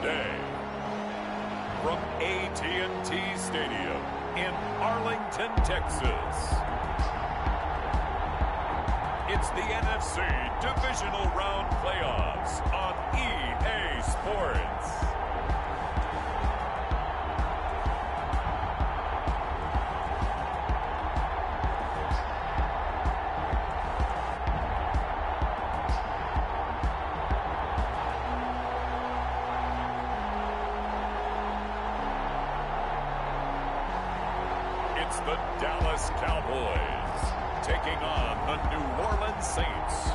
today. From AT&T Stadium in Arlington, Texas, it's the NFC Divisional Round Playoffs on EA Sports. It's the Dallas Cowboys taking on the New Orleans Saints.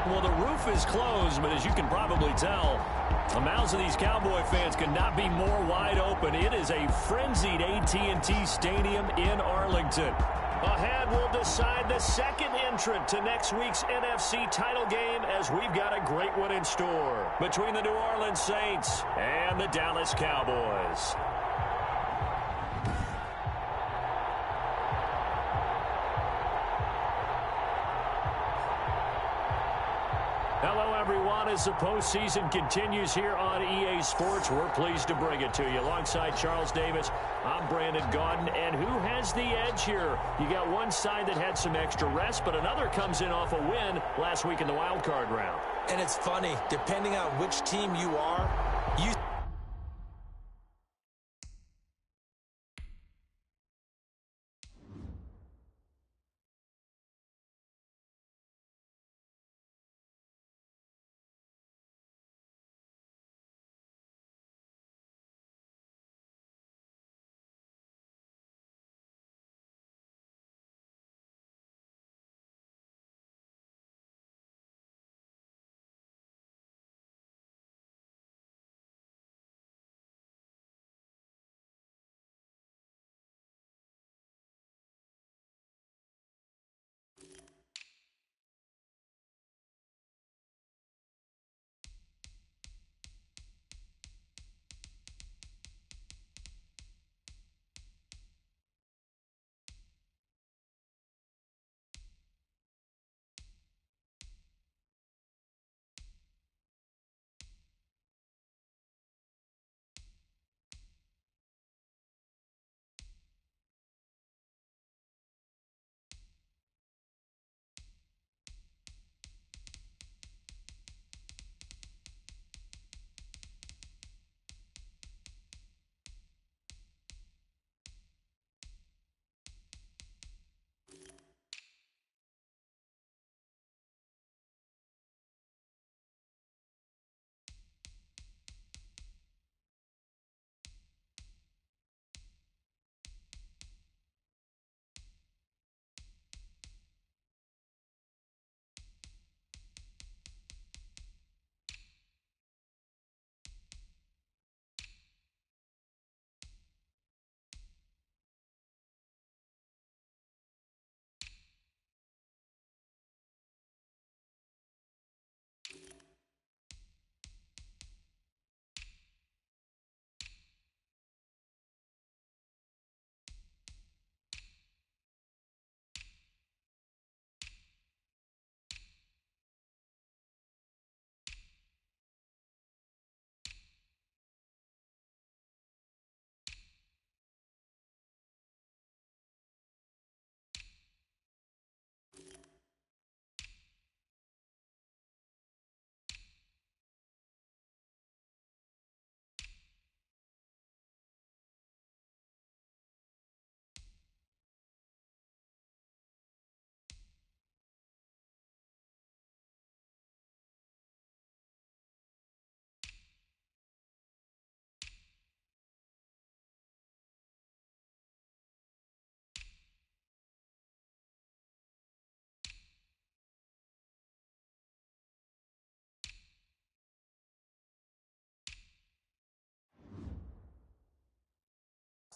Well, the roof is closed, but as you can probably tell, the mouths of these Cowboy fans could not be more wide open. It is a frenzied AT&T Stadium in Arlington. Ahead, we'll decide the second entrant to next week's NFC title game as we've got a great one in store between the New Orleans Saints and the Dallas Cowboys. Hello, everyone. As the postseason continues here on EA Sports, we're pleased to bring it to you. Alongside Charles Davis, I'm Brandon Gaudin. And who has the edge here? You got one side that had some extra rest, but another comes in off a win last week in the wild card round. And it's funny, depending on which team you are, you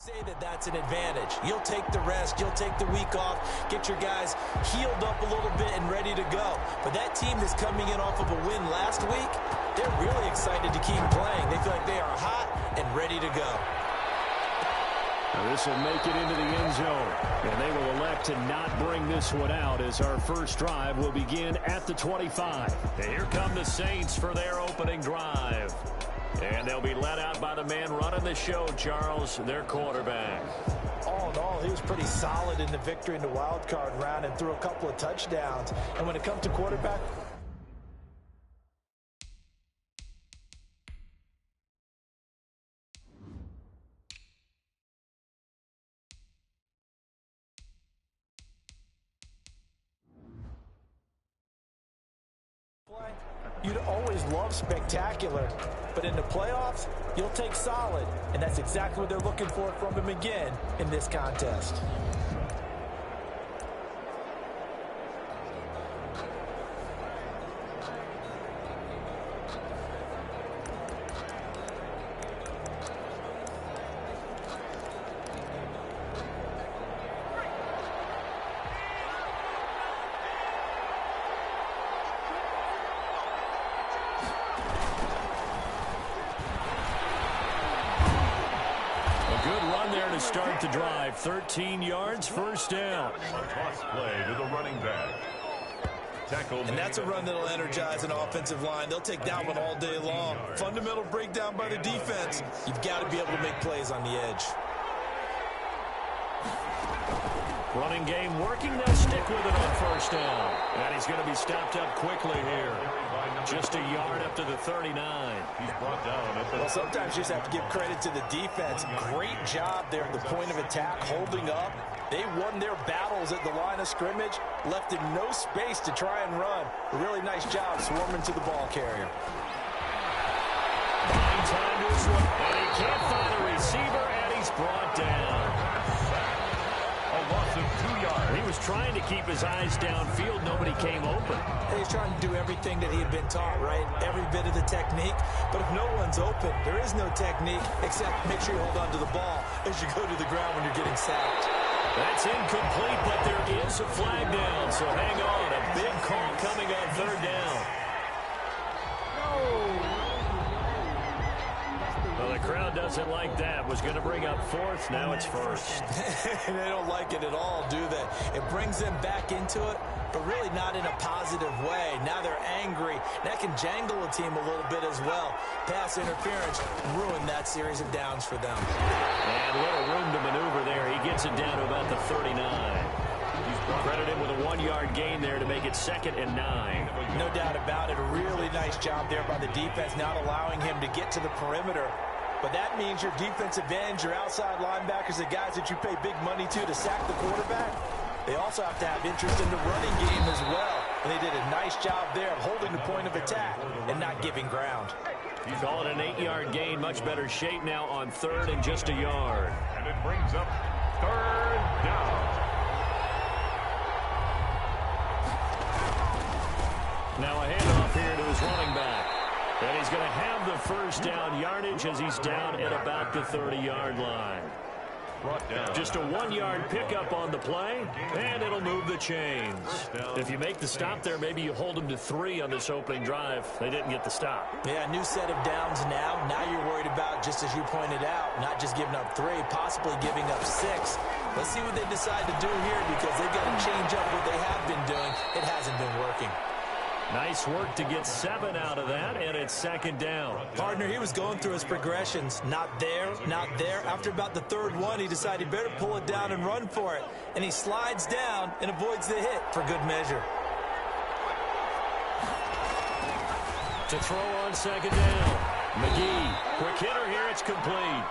say that that's an advantage. You'll take the rest, you'll take the week off, get your guys healed up a little bit and ready to go. But that team that's coming in off of a win last week, they're really excited to keep playing. They feel like they are hot and ready to go. Now this will make it into the end zone. And they will elect to not bring this one out as our first drive will begin at the 25. And here come the Saints for their opening drive. And they'll be led out by the man running the show, Charles, their quarterback. All in all, he was pretty solid in the victory in the wild card round and threw a couple of touchdowns. And when it comes to quarterback, you'd always love spectacular, but in the playoffs, you'll take solid, and that's exactly what they're looking for from him again in this contest. Start the drive, 13 yards, first down. A toss play to the running back. Tackle. And that's a run that'll energize an offensive line. They'll take that one all day long. Fundamental breakdown by the defense. You've got to be able to make plays on the edge. Running game working. They'll stick with it on first down. And he's going to be stopped up quickly here. Just a yard up to the 39. He's brought down. Well, sometimes you just have to give credit to the defense. Great job there at the point of attack, holding up. They won their battles at the line of scrimmage, left him no space to try and run. A really nice job swarming to the ball carrier. Buying time to his right. And he can't find a receiver, and he's brought down. A loss of 2 yards. He was trying to keep his eyes downfield. Nobody came open. He's trying to do everything that he had been taught, right? Every bit of the technique. But if no one's open, there is no technique except make sure you hold on to the ball as you go to the ground when you're getting sacked. That's incomplete, but there is a flag down. So hang on. A big call coming on third down. Well, the crowd doesn't like that. Was going to bring up fourth. Now it's first. They don't like it at all, do they? It brings them back into it, but really not in a positive way. Now they're angry. That can jangle a team a little bit as well. Pass interference ruined that series of downs for them. And little room to maneuver there. He gets it down to about the 39. Credit him with a 1-yard gain there to make it 2nd and 9. No doubt about it. A really nice job there by the defense, not allowing him to get to the perimeter. But that means your defensive ends, your outside linebackers, the guys that you pay big money to sack the quarterback, they also have to have interest in the running game as well. And they did a nice job there of holding the point of attack and not giving ground. You call it an 8-yard gain. Much better shape now on 3rd and just a yard. And it brings up 3rd down. Now a handoff here to his running back. And he's going to have the first down yardage as he's down at about the 30-yard line. Just a 1-yard pickup on the play, and it'll move the chains. If you make the stop there, maybe you hold them to 3 on this opening drive. They didn't get the stop. Yeah, new set of downs now. Now you're worried about, just as you pointed out, not just giving up 3, possibly giving up 6. Let's see what they decide to do here because they've got to change up what they have been doing. It hasn't been working. Nice work to get 7 out of that, and it's 2nd down. Partner, he was going through his progressions. Not there, not there. After about the 3rd one, he decided he better pull it down and run for it. And he slides down and avoids the hit for good measure. To throw on 2nd down. McGee, quick hitter here, it's complete.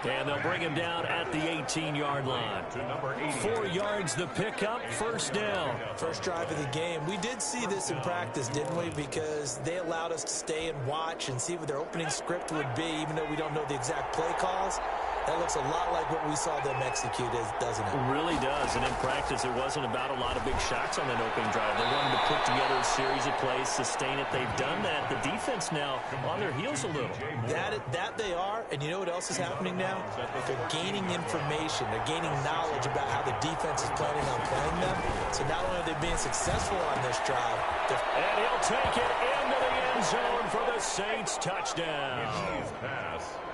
And they'll bring him down at the 18-yard line. 4 yards the pickup, first down. First drive of the game. We did see this in practice, didn't we? Because they allowed us to stay and watch and see what their opening script would be, even though we don't know the exact play calls. That looks a lot like what we saw them execute, doesn't it? It really does. And in practice, it wasn't about a lot of big shots on that opening drive. They wanted to put together a series of plays, sustain it. They've done that. The defense now on their heels a little. That they are. And you know what else is happening now? They're gaining information. They're gaining knowledge about how the defense is planning on playing them. So not only are they being successful on this drive, And he'll take it into the end zone for the Saints touchdown.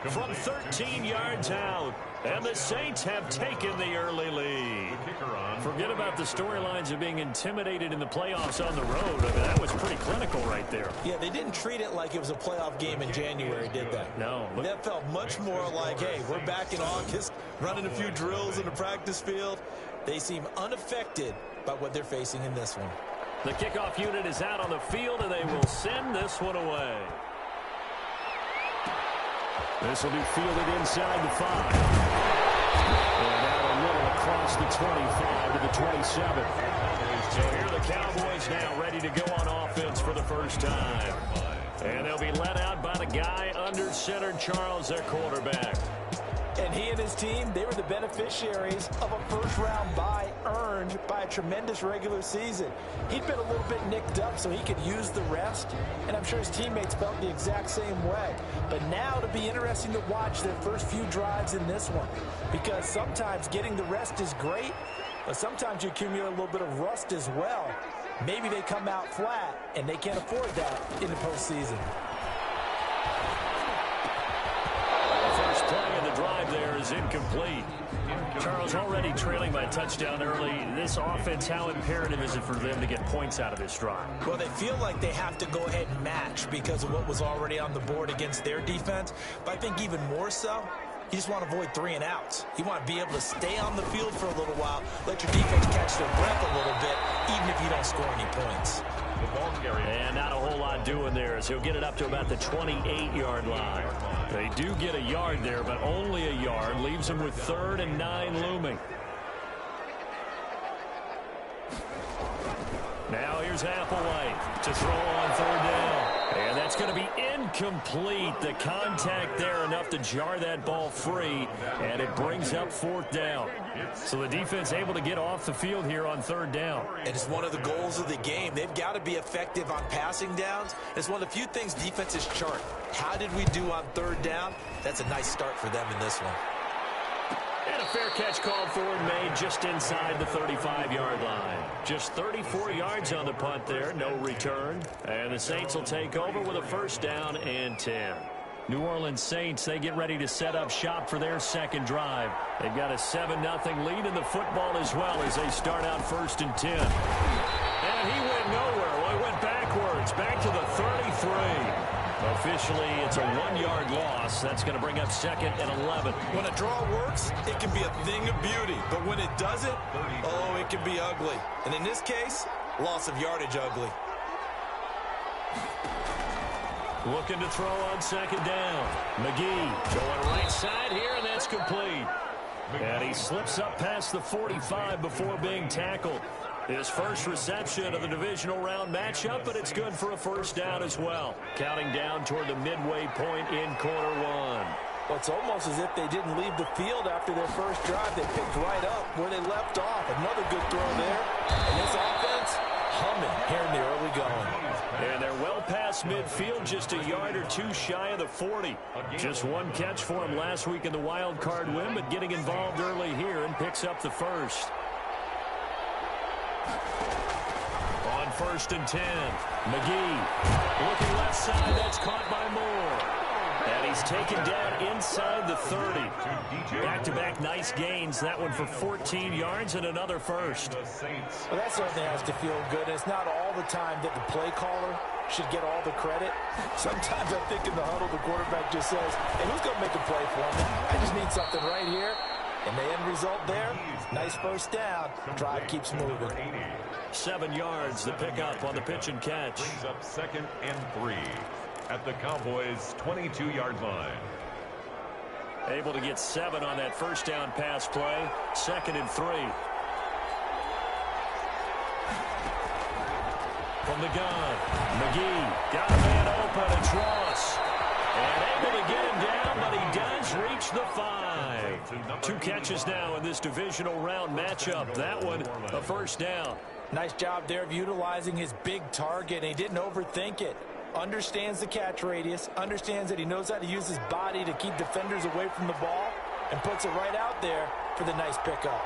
From 13 yards out. And the Saints have taken the early lead. Forget about the storylines of being intimidated in the playoffs on the road. I mean, that was pretty clinical right there. Yeah, they didn't treat it like it was a playoff game in January, did they? No. That felt much more like, hey, we're back in August, running a few drills in the practice field. They seem unaffected by what they're facing in this one. The kickoff unit is out on the field, and they will send this one away. This will be fielded inside the 5. And out a little across the 25 to the 27. So here are the Cowboys now ready to go on offense for the first time. And they'll be led out by the guy under center, Charles, their quarterback. And he and his team, they were the beneficiaries of a first-round bye earned by a tremendous regular season. He'd been a little bit nicked up, so he could use the rest. And I'm sure his teammates felt the exact same way. But now it'll be interesting to watch their first few drives in this one. Because sometimes getting the rest is great, but sometimes you accumulate a little bit of rust as well. Maybe they come out flat, and they can't afford that in the postseason. First play of the drive there is incomplete. Charles already trailing by a touchdown early. This offense, how imperative is it for them to get points out of this drive? Well, they feel like they have to go ahead and match because of what was already on the board against their defense. But I think even more so, you just want to avoid 3 and outs. You want to be able to stay on the field for a little while, let your defense catch their breath a little bit, even if you don't score any points. And not a whole lot doing there as he'll get it up to about the 28-yard line. They do get a yard there, but only a yard. Leaves them with 3rd and 9 looming. Now here's Applewhite to throw on 3rd down. And that's going to be incomplete. The contact there enough to jar that ball free, and it brings up 4th down. So the defense able to get off the field here on 3rd down. And it's one of the goals of the game. They've got to be effective on passing downs. It's one of the few things defenses chart. How did we do on 3rd down? That's a nice start for them in this one. And a fair catch called for and made just inside the 35-yard line. Just 34 yards on the punt there, no return. And the Saints will take over with a 1st down and 10. New Orleans Saints, they get ready to set up shop for their second drive. They've got a 7-0 lead in the football as well as they start out 1st and 10. And he went nowhere. Well, he went backwards, back to the 33. Officially, it's a 1-yard loss. That's going to bring up 2nd and 11. When a draw works, it can be a thing of beauty. But when it doesn't, oh, it can be ugly. And in this case, loss of yardage ugly. Looking to throw on 2nd down. McGee going right side here, and that's complete. And he slips up past the 45 before being tackled. His first reception of the divisional round matchup, but it's good for a 1st down as well. Counting down toward the midway point in quarter 1. Well, it's almost as if they didn't leave the field after their first drive. They picked right up where they left off. Another good throw there. And this offense, humming here in the early going. And they're well past midfield, just a yard or 2 shy of the 40. Just 1 catch for him last week in the wild card win, but getting involved early here and picks up the 1st. On 1st and 10, McGee looking left side. That's caught by Moore. And he's taken down inside the 30. Back-to-back nice gains. That one for 14 yards and another 1st. Well, that certainly has to feel good. It's not all the time that the play caller should get all the credit. Sometimes I think in the huddle, the quarterback just says, hey, who's going to make a play for me? I just need something right here. And the end result there, nice 1st down. Drive keeps moving. 7 yards, the pickup on the pitch and catch. Brings up 2nd and 3 at the Cowboys' 22-yard line. Able to get 7 on that 1st down pass play. 2nd and 3. From the gun, McGee got a man open, a cross. And able to get him down, but he does reach the 5. 2 catches now in this divisional round matchup. That one, a 1st down. Nice job there of utilizing his big target. He didn't overthink it. Understands the catch radius. Understands that he knows how to use his body to keep defenders away from the ball. And puts it right out there for the nice pickup.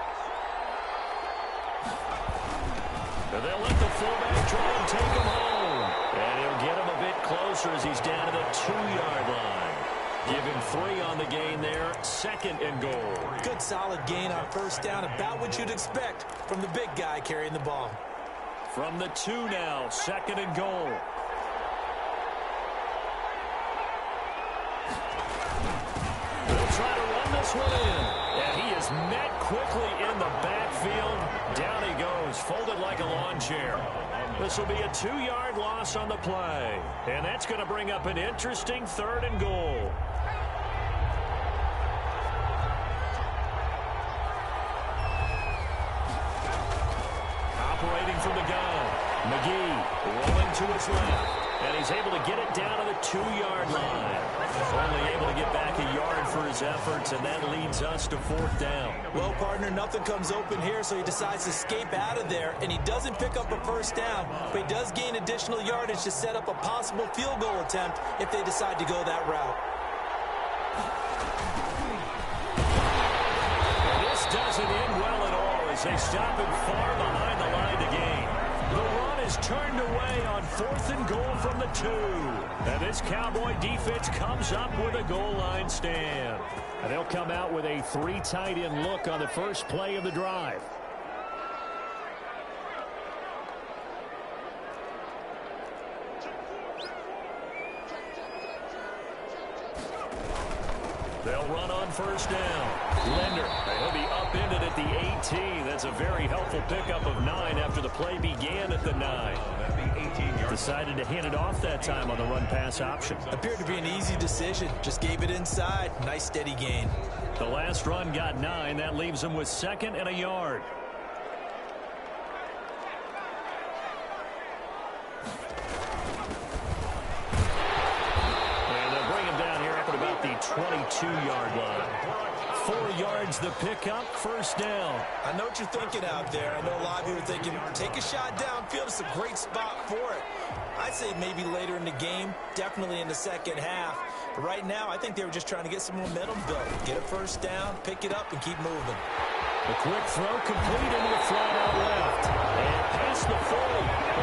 And they'll let the fullback try and take him home. closer as he's down to the 2-yard line. Give him 3 on the gain there. 2nd and goal. Good solid gain on first down. About what you'd expect from the big guy carrying the ball. From the 2 now. 2nd and goal. They'll try to run this one in. And he is met quickly in the backfield. Down he goes, folded like a lawn chair. This will be a 2-yard loss on the play. And that's going to bring up an interesting 3rd and goal. Operating from the gun. McGee rolling to his left. And he's able to get it down to the 2-yard line. Only able to get back a yard for his efforts, and that leads us to 4th down. Well, partner, nothing comes open here, so he decides to escape out of there, and he doesn't pick up a first down, but he does gain additional yardage to set up a possible field goal attempt if they decide to go that route. And this doesn't end well at all as they stop him far behind the line to gain. The run is turned away on 4th and goal from the 2. And this Cowboy defense comes up with a goal line stand. And they'll come out with a 3 tight end look on the first play of the drive. They'll run on first down. Linder, he'll be upended at the 18. That's a very helpful pickup of 9 after the play began at the 9. Decided to hand it off that time on the run-pass option. Appeared to be an easy decision. Just gave it inside. Nice steady gain. The last run got 9. That leaves him with 2nd and a yard. And they'll bring him down here up at about the 22-yard line. 4 yards the pickup, first down. I know what you're thinking out there. I know a lot of you are thinking, take a shot downfield. It's a great spot for it. I'd say maybe later in the game, definitely in the second half. But right now, I think they were just trying to get some momentum built. Get a first down, pick it up, and keep moving. A quick throw complete into the flat out left. And past the 40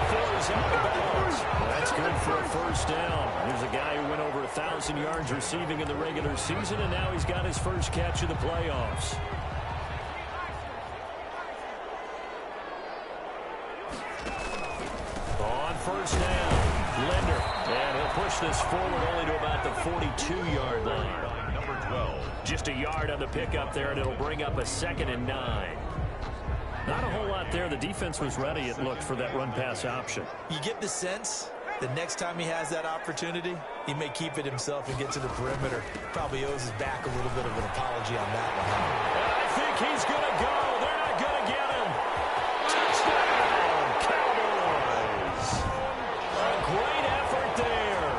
before he's out of bounds. That's good for a first down. Here's a guy who went over 1,000 yards receiving in the regular season, and now he's got his first catch of the playoffs. On first down, Linder. And he'll push this forward only to about the 42-yard line. Just a yard on the pickup there, and it'll bring up a 2nd and 9. Not a whole lot there. The defense was ready, it looked, for that run-pass option. You get the sense that next time he has that opportunity, he may keep it himself and get to the perimeter. Probably owes his back a little bit of an apology on that one. And I think he's going to go. They're not going to get him. Touchdown, Cowboys. A great effort there.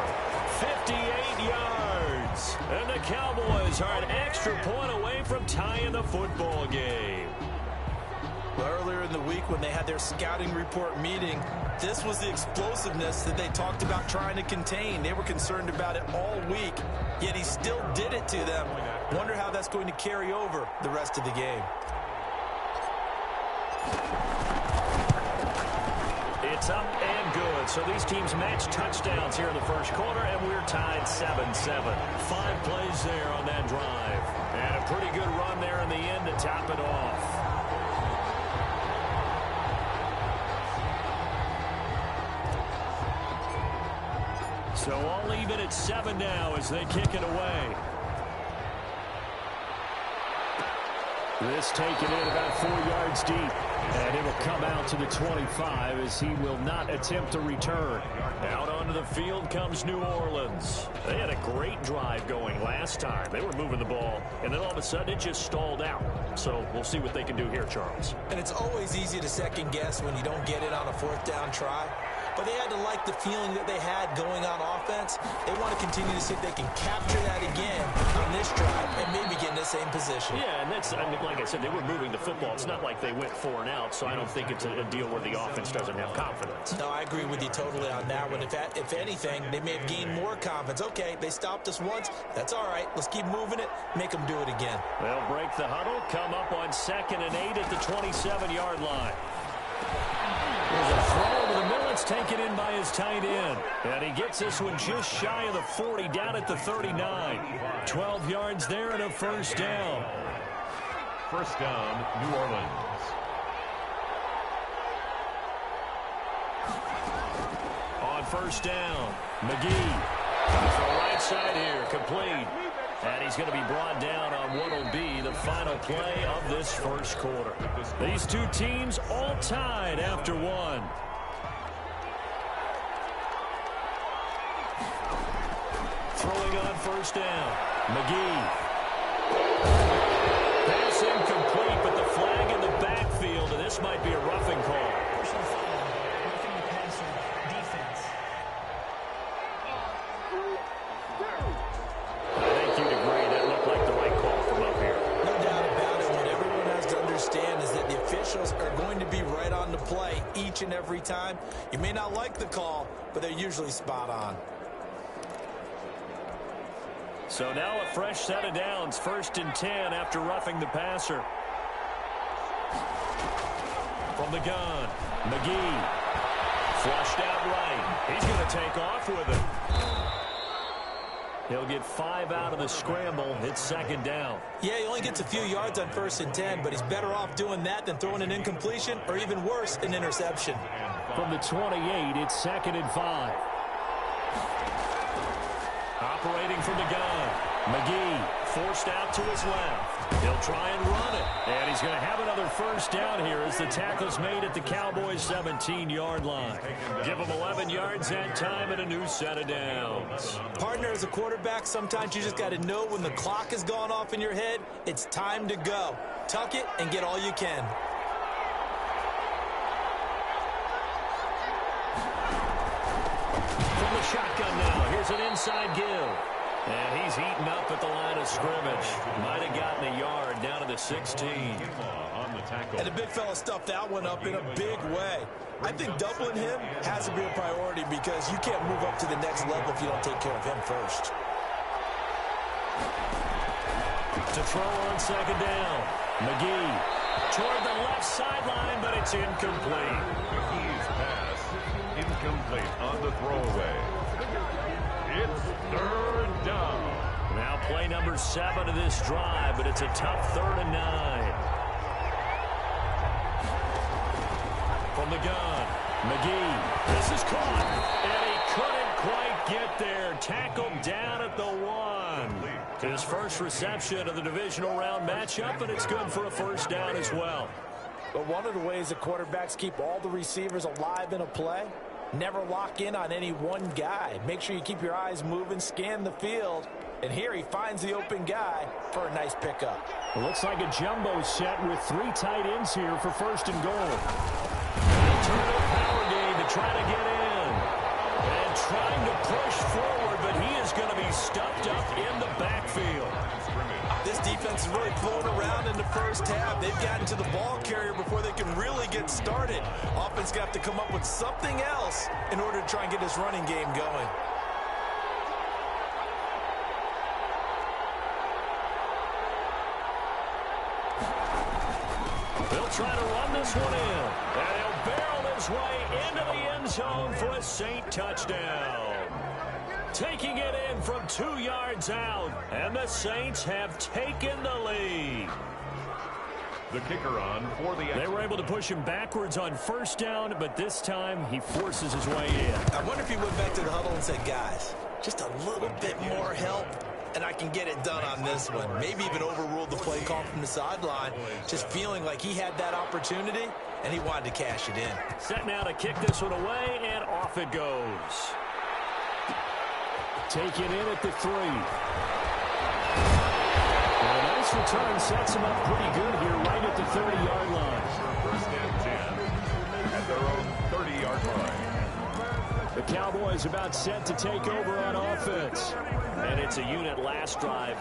58 yards. And the Cowboys are an extra point away from tying the football game. Earlier in the week when they had their scouting report meeting, this was the explosiveness that they talked about trying to contain. They were concerned about it all week, yet he still did it to them. Wonder how that's going to carry over the rest of the game. It's up and good. So these teams match touchdowns here in the first quarter, and we're tied 7-7. 5 plays there on that drive. And a pretty good run there in the end to top it off. So all even at 7 now as they kick it away. This taken in about 4 yards deep. And it'll come out to the 25 as he will not attempt to return. Out onto the field comes New Orleans. They had a great drive going last time. They were moving the ball, and then all of a sudden it just stalled out. So we'll see what they can do here, Charles. And it's always easy to second guess when you don't get it on a 4th down try. But they had to like the feeling that they had going on offense. They want to continue to see if they can capture that again on this drive and maybe get in the same position. Yeah, and that's, I mean, like I said, they were moving the football. It's not like they went 4 and out, so I don't think it's a deal where the offense doesn't have confidence. No, I agree with you totally on that one. If anything, they may have gained more confidence. Okay, they stopped us once. That's all right. Let's keep moving it. Make them do it again. They'll break the huddle, come up on 2nd and 8 at the 27-yard line. There's a throw over the middle. It's taken in by his tight end. And he gets this one just shy of the 40, down at the 39. 12 yards there and a first down. First down, New Orleans. On first down, McGee. Comes to the right side here, complete. And he's going to be brought down on what will be the final play of this first quarter. These two teams all tied after one. Throwing on first down, McGee. Pass incomplete, but the flag in the backfield, and this might be a roughing call. Are going to be right on the play each and every time. You may not like the call, but they're usually spot on. So now a fresh set of downs, 1st and 10 after roughing the passer. From the gun, McGee. Flushed out right. He's going to take off with it. He'll get 5 out of the scramble. It's 2nd down. Yeah, he only gets a few yards on 1st and 10, but he's better off doing that than throwing an incompletion or even worse, an interception. From the 28, it's 2nd and 5. Operating from the gun, McGee forced out to his left. He'll try and run it. And he's going to have another first down here as the tackle's made at the Cowboys' 17-yard line. Give him 11 yards that time and a new set of downs. Partner, as a quarterback, sometimes you just got to know when the clock has gone off in your head, it's time to go. Tuck it and get all you can. From the shotgun now, here's an inside give. And he's heating up at the line of scrimmage. Might have gotten a yard down to the 16. And the big fella stuffed that one up in a big way. I think doubling him has to be a priority because you can't move up to the next level if you don't take care of him first. To throw on 2nd down, McGee toward the left sideline, but it's incomplete. McGee's pass incomplete on the throwaway. It's 3rd down. Now play number 7 of this drive, but it's a tough 3rd and 9. From the gun, McGee. This is caught, and he couldn't quite get there. Tackled down at the 1. His first reception of the divisional round matchup, and it's good for a first down as well. But one of the ways the quarterbacks keep all the receivers alive in a play, never lock in on any one guy. Make sure you keep your eyes moving, scan the field. And here he finds the open guy for a nice pickup. It looks like a jumbo set with 3 tight ends here for 1st and goal. Internal power game to try to get in. And trying to push forward, but he is going to be stuffed up in the backfield. This defense is really flown around in the first half. They've gotten to the ball carrier before they can really get started. Offense got to come up with something else in order to try and get this running game going. They'll try to run this one in. And he'll barrel his way into the end zone for a Saint touchdown. Taking it in from 2 yards out. And the Saints have taken the lead. The kicker on for the... They were able to push him backwards on 1st down, but this time he forces his way in. I wonder if he went back to the huddle and said, guys, just a little bit more help, and I can get it done on this one. Maybe even overruled the play call from the sideline, just feeling like he had that opportunity, and he wanted to cash it in. Set now to kick this one away, and off it goes. Taken in at the 3. And a nice return sets him up pretty good here right at the 30-yard line. First and 10 at their own 30-yard line. The Cowboys about set to take over on offense. And it's a unit last drive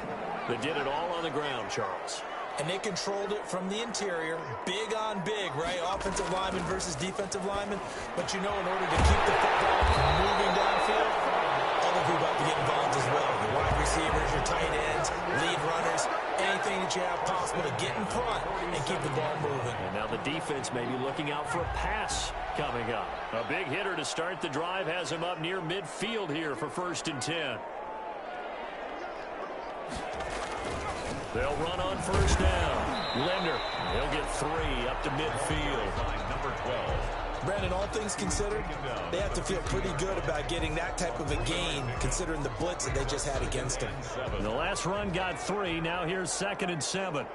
that did it all on the ground, Charles. And they controlled it from the interior, big on big, right? Offensive lineman versus defensive lineman. But you know, in order to keep the football moving downfield, other people have to get involved as well. Your wide receivers, your tight ends, lead runners, anything that you have possible to get in front and keep the ball moving. And now the defense may be looking out for a pass coming up. A big hitter to start the drive has him up near midfield here for 1st and 10. They'll run on 1st down. Linder, he'll get 3 up to midfield. Number 12. Brandon, all things considered, they have to feel pretty good about getting that type of a gain, considering the blitz that they just had against them. The last run got 3. Now here's 2nd and 7.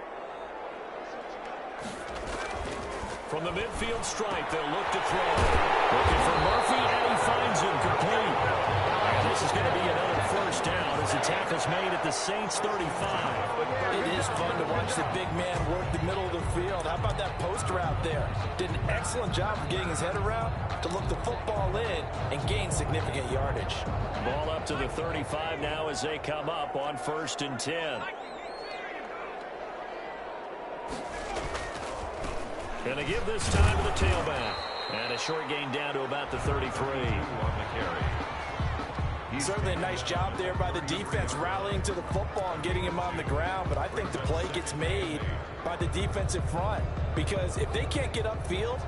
From the midfield stripe, they'll look to throw. Looking for Murphy, and he finds him complete. And this is going to be another 1st down as the tackle's made at the Saints 35. It is fun to watch the big man work the middle of the field. How about that post route there? Did an excellent job of getting his head around to look the football in and gain significant yardage. Ball up to the 35 now as they come up on 1st and 10. And they give this time to the tailback. And a short gain down to about the 33. On the carry. Certainly a nice job there by the defense rallying to the football and getting him on the ground, but I think the play gets made by the defensive front because if they can't get upfield,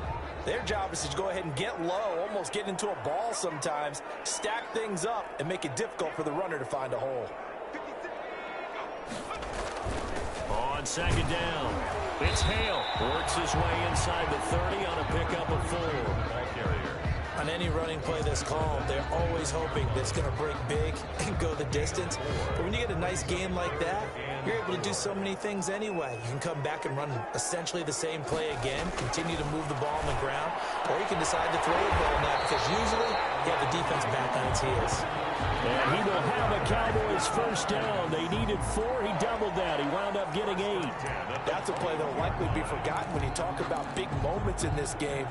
their job is to go ahead and get low, almost get into a ball sometimes, stack things up, and make it difficult for the runner to find a hole. On 2nd down, it's Hale. Works his way inside the 30 on a pickup of 4. On any running play that's called, they're always hoping that it's going to break big and go the distance. But when you get a nice game like that, you're able to do so many things anyway. You can come back and run essentially the same play again, continue to move the ball on the ground, or you can decide to throw the ball now because usually you have the defense back on its heels. And he will have a Cowboys 1st down. They needed 4. He doubled that. He wound up getting 8. That's a play that will likely be forgotten when you talk about big moments in this game.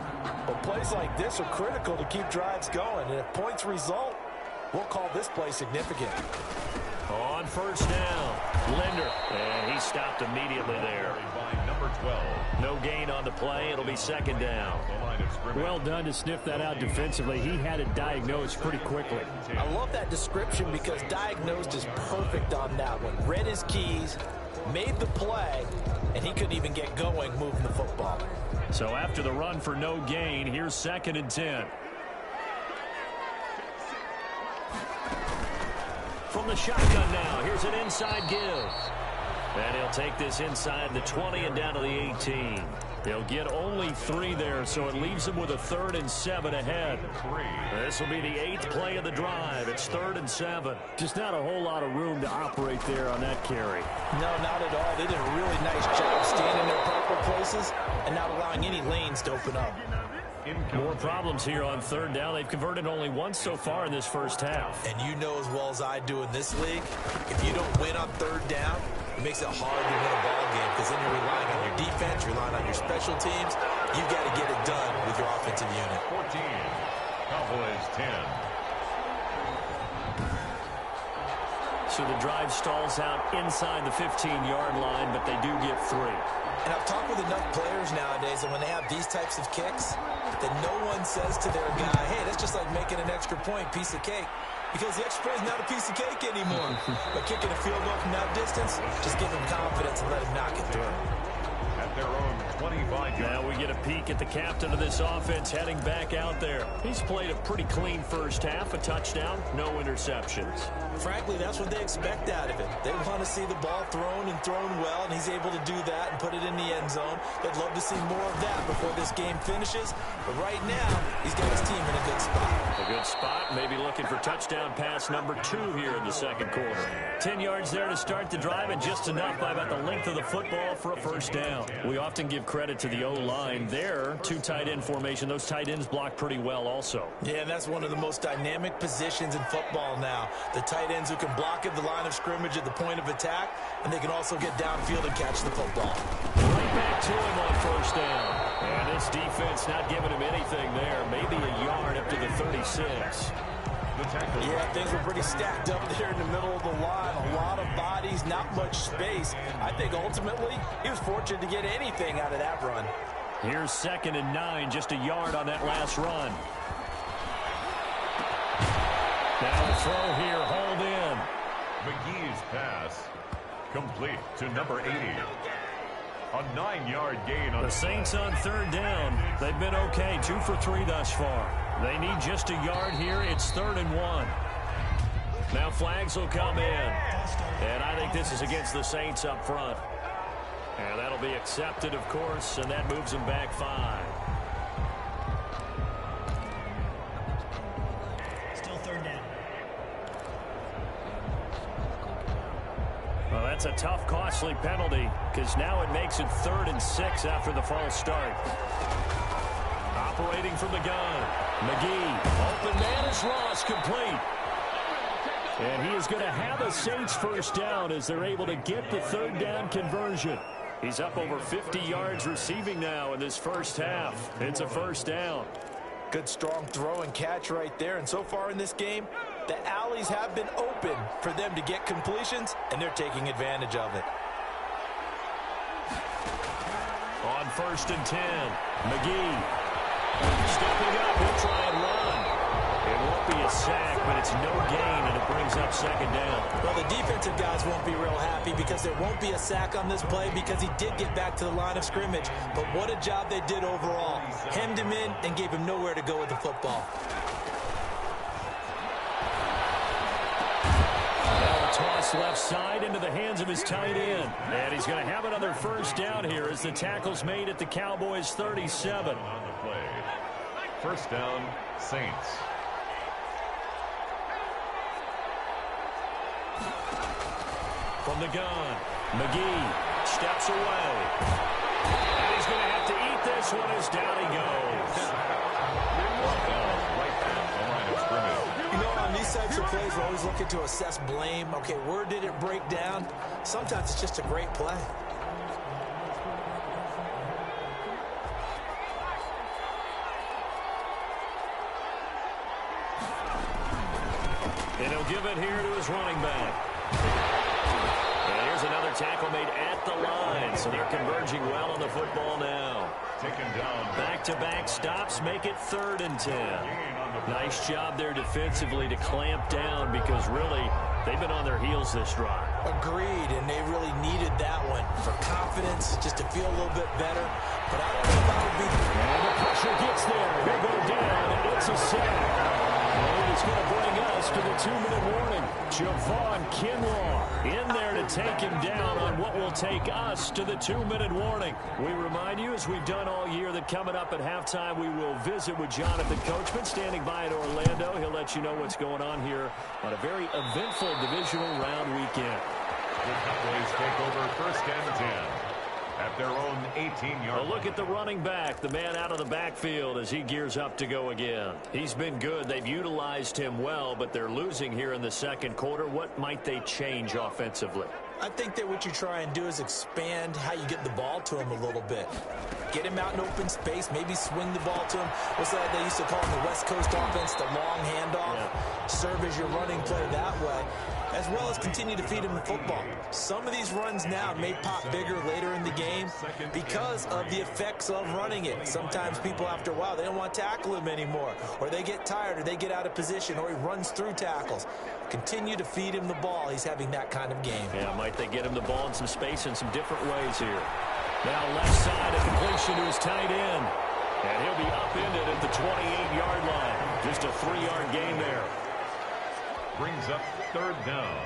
But plays like this are critical to keep drives going. And if points result, we'll call this play significant. On 1st down, Linder. And he stopped immediately there. By number 12. No gain on the play. It'll be 2nd down. Well done to sniff that out defensively. He had it diagnosed pretty quickly. I love that description because diagnosed is perfect on that one. Read his keys, made the play, and he couldn't even get going moving the football. So after the run for no gain, here's 2nd and 10. From the shotgun now, here's an inside give. And he'll take this inside the 20 and down to the 18. They'll get only 3 there, so it leaves them with a 3rd and 7 ahead. This will be the 8th play of the drive. It's 3rd and 7. Just not a whole lot of room to operate there on that carry. No, not at all. They did a really nice job staying in their proper places and not allowing any lanes to open up. More problems here on 3rd down. They've converted only once so far in this 1st half. And you know as well as I do in this league, if you don't win on 3rd down, it makes it hard to win a ball game because then you're relying on your defense, you're relying on your special teams. You've got to get it done with your offensive unit. 14. Cowboys 10. So the drive stalls out inside the 15-yard line, but they do get 3. And I've talked with enough players nowadays that when they have these types of kicks, that no one says to their guy, hey, that's just like making an extra point, piece of cake. Because the extra point is not a piece of cake anymore. But kicking a field goal from that distance, just give him confidence and let him knock it through. At their own 25. Now we get a peek at the captain of this offense heading back out there. He's played a pretty clean 1st half, a touchdown, no interceptions. Frankly, that's what they expect out of him. They want to see the ball thrown and thrown well, and he's able to do that and put it in the end zone. They'd love to see more of that before this game finishes. But right now, he's got his team in a good spot. A good spot, maybe looking for touchdown pass number 2 here in the 2nd quarter. 10 yards there to start the drive, and just enough by about the length of the football for a 1st down. We often give credit to the O-line there. 2 tight end formation. Those tight ends block pretty well also. Yeah, and that's one of the most dynamic positions in football now. The tight ends who can block at the line of scrimmage at the point of attack, and they can also get downfield and catch the football. Right back to him on 1st down. And this defense not giving him anything there. Maybe a yard up to the 36. Yeah, things were pretty stacked up there in the middle of the line. A lot of bodies, not much space. I think ultimately he was fortunate to get anything out of that run. Here's 2nd and 9, just a yard on that last run. Now the throw here, hauled in. McGee's pass complete to number 80. A 9-yard gain on the Saints on third down. They've been okay, 2 for 3 thus far. They need just a yard here. It's 3rd and 1. Now flags will come in. And I think this is against the Saints up front. And that'll be accepted, of course, and that moves them back 5. Still 3rd down. Well, that's a tough, costly penalty because now it makes it 3rd and 6 after the false start. Operating from the gun. McGee. Open man is Ross, complete. And he is going to have a Saints first down as they're able to get the 3rd down conversion. He's up over 50 yards receiving now in this first half. It's a first down. Good strong throw and catch right there. And so far in this game, the alleys have been open for them to get completions, and they're taking advantage of it. On 1st and 10, McGee stepping up. He'll try and run. It won't be a sack, but it's no gain, and it brings up 2nd down. Well, the defensive guys won't be real happy because there won't be a sack on this play because he did get back to the line of scrimmage. But what a job they did overall. Hemmed him in and gave him nowhere to go with the football. Toss left side into the hands of his tight end. And he's going to have another first down here as the tackle's made at the Cowboys' 37. on the play. First down, Saints. From the gun, McGee steps away. And he's going to have to eat this one as down he goes. Right at the line of scrimmage. You know, on these types of plays, we're always looking to assess blame. Okay, where did it break down? Sometimes it's just a great play. And he'll give it here to his running back. And here's another tackle made at the line. So they're converging well on the football now. Taken down. Back-to-back stops make it 3rd and 10. Nice job there defensively to clamp down because really they've been on their heels this drive. Agreed, and they really needed that one for confidence, just to feel a little bit better. But I don't know if that would be... And the pressure gets there. They go down, and it's a sack. And it's going to bring us to the 2-minute warning. Javon Kinlaw in there to take him down on what will take us to the 2-minute warning. We remind you, as we've done all year, that coming up at halftime, we will visit with Jonathan Coachman standing by in Orlando. He'll let you know what's going on here on a very eventful divisional round weekend. The Cowboys take over 1st and 10 at their own 18-yard A look at the running back, the man out of the backfield as he gears up to go again. He's been good. They've utilized him well, but they're losing here in the 2nd quarter. What might they change offensively? I think that what you try and do is expand how you get the ball to him a little bit. Get him out in open space, maybe swing the ball to him. What's that they used to call in the West Coast offense, the long handoff? Yeah. Serve as your running play that way, as well as continue to feed him the football. Some of these runs now may pop bigger later in the game because of the effects of running it. Sometimes people, after a while, they don't want to tackle him anymore, or they get tired, or they get out of position, or he runs through tackles. Continue to feed him the ball. He's having that kind of game. Yeah, might they get him the ball in some space in some different ways here. Now left side, a completion to his tight end. And he'll be upended at the 28-yard line. Just a 3-yard gain there. brings up 3rd down.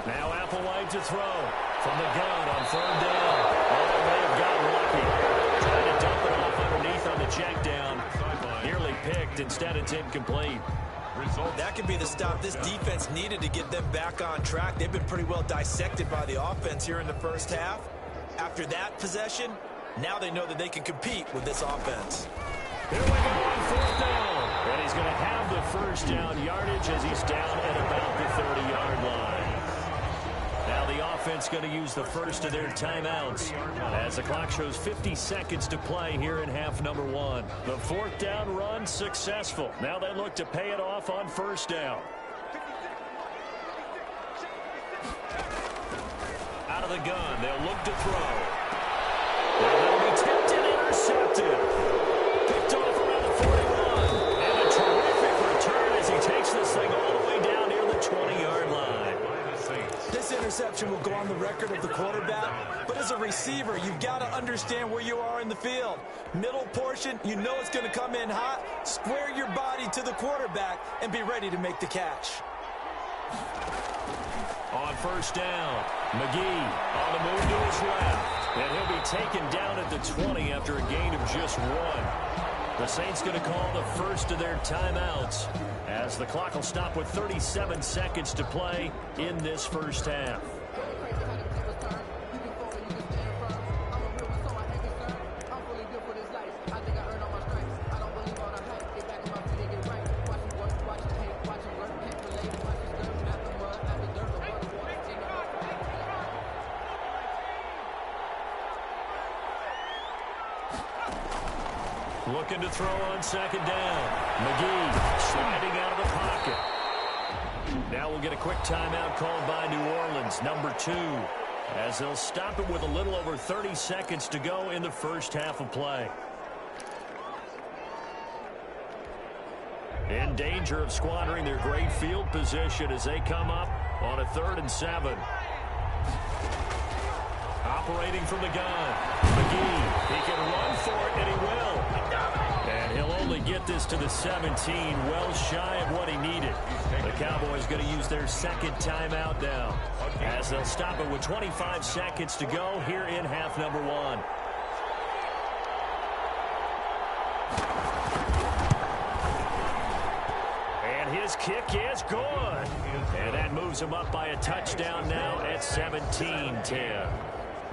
Now Applewhite to throw from the gun on 3rd down. Oh, they have gotten lucky. Trying to dump it off underneath on the check down. Nearly picked. Instead, it's incomplete. That could be the stop this defense needed to get them back on track. They've been pretty well dissected by the offense here in the first half. After that possession, now they know that they can compete with this offense. Here we go on 4th down. And he's going to have the first down yardage as he's down at about the 30-yard line. Now the offense going to use the first of their timeouts as the clock shows 50 seconds to play here in half number 1. The 4th down run successful. Now they look to pay it off on 1st down. Out of the gun, they'll look to throw. They'll be tipped and intercepted. Picked off around the 41. And a terrific return as he takes this thing all the way down on the record of the quarterback, but as a receiver, you've got to understand where you are in the field. Middle portion, you know it's going to come in hot. Square your body to the quarterback and be ready to make the catch. On first down, McGee on the move to his left. And he'll be taken down at the 20 after a gain of just 1. The Saints going to call the first of their timeouts as the clock will stop with 37 seconds to play in this first half. Looking to throw on second down. McGee sliding out of the pocket. Now we'll get a quick timeout called by New Orleans, number 2, as they'll stop it with a little over 30 seconds to go in the first half of play. In danger of squandering their great field position as they come up on a 3rd and 7. Operating from the gun. McGee, he can run for it, and he will. And he'll only get this to the 17, well shy of what he needed. The Cowboys going to use their second timeout now, as they'll stop it with 25 seconds to go here in half number 1. And his kick is good. And that moves him up by a touchdown now at 17-10.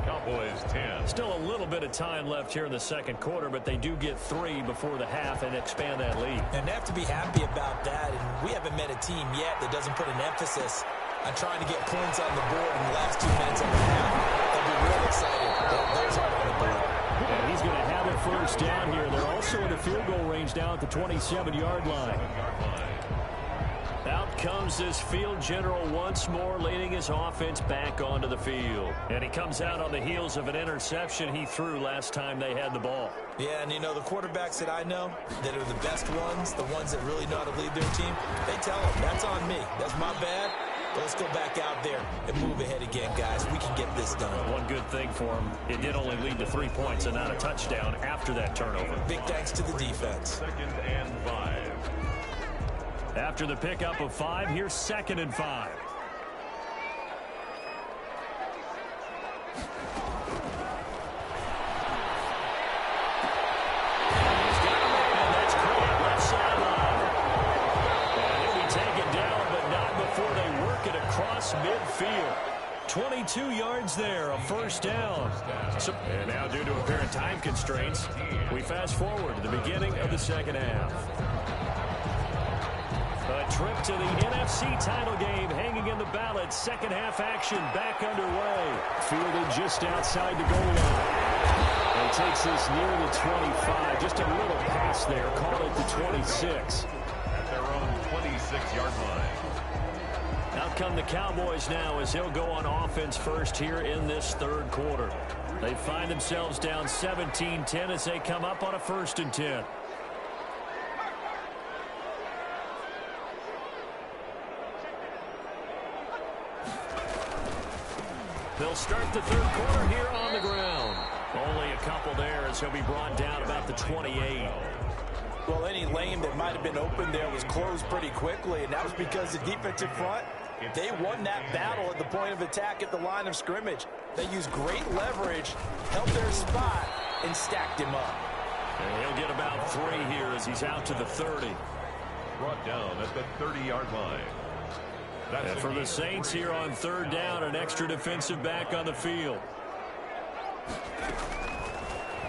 Cowboys 10. Still a little bit of time left here in the second quarter, but they do get 3 before the half and expand that lead. And they have to be happy about that. And we haven't met a team yet that doesn't put an emphasis on trying to get points on the board in the last 2 minutes of the half. They'll be real excited. Those are on the board. And he's going to have a first down here. They're also in the field goal range now at the 27-yard line. Out comes this field general once more, leading his offense back onto the field. And he comes out on the heels of an interception he threw last time they had the ball. Yeah, and you know, the quarterbacks that I know that are the best ones, the ones that really know how to lead their team, they tell them, that's on me. That's my bad. But let's go back out there and move ahead again, guys. We can get this done. One good thing for him, it did only lead to 3 points and not a touchdown after that turnover. Big thanks to the defense. 2nd and 5. After the pickup of 5, here's 2nd and 5. He's got a man. That's great. Left sideline. And he'll be taken down, but not before they work it across midfield. 22 yards there, a first down. And now, due to apparent time constraints, we fast forward to the beginning of the second half. A trip to the NFC title game hanging in the balance. Second half action back underway. Fielded just outside the goal line. And takes this near the 25. Just a little pass there. Call it the 26. At their own 26-yard line. Out come the Cowboys now as they'll go on offense first here in this third quarter. They find themselves down 17-10 as they come up on a 1st and 10. They'll start the third quarter here on the ground. Only a couple there as he'll be brought down about the 28. Well, any lane that might have been open there was closed pretty quickly, and that was because the defensive front, they won that battle at the point of attack at the line of scrimmage. They used great leverage, held their spot, and stacked him up. And he'll get about 3 here as he's out to the 30. Brought down at the 30-yard line. And for the Saints here on 3rd down, an extra defensive back on the field.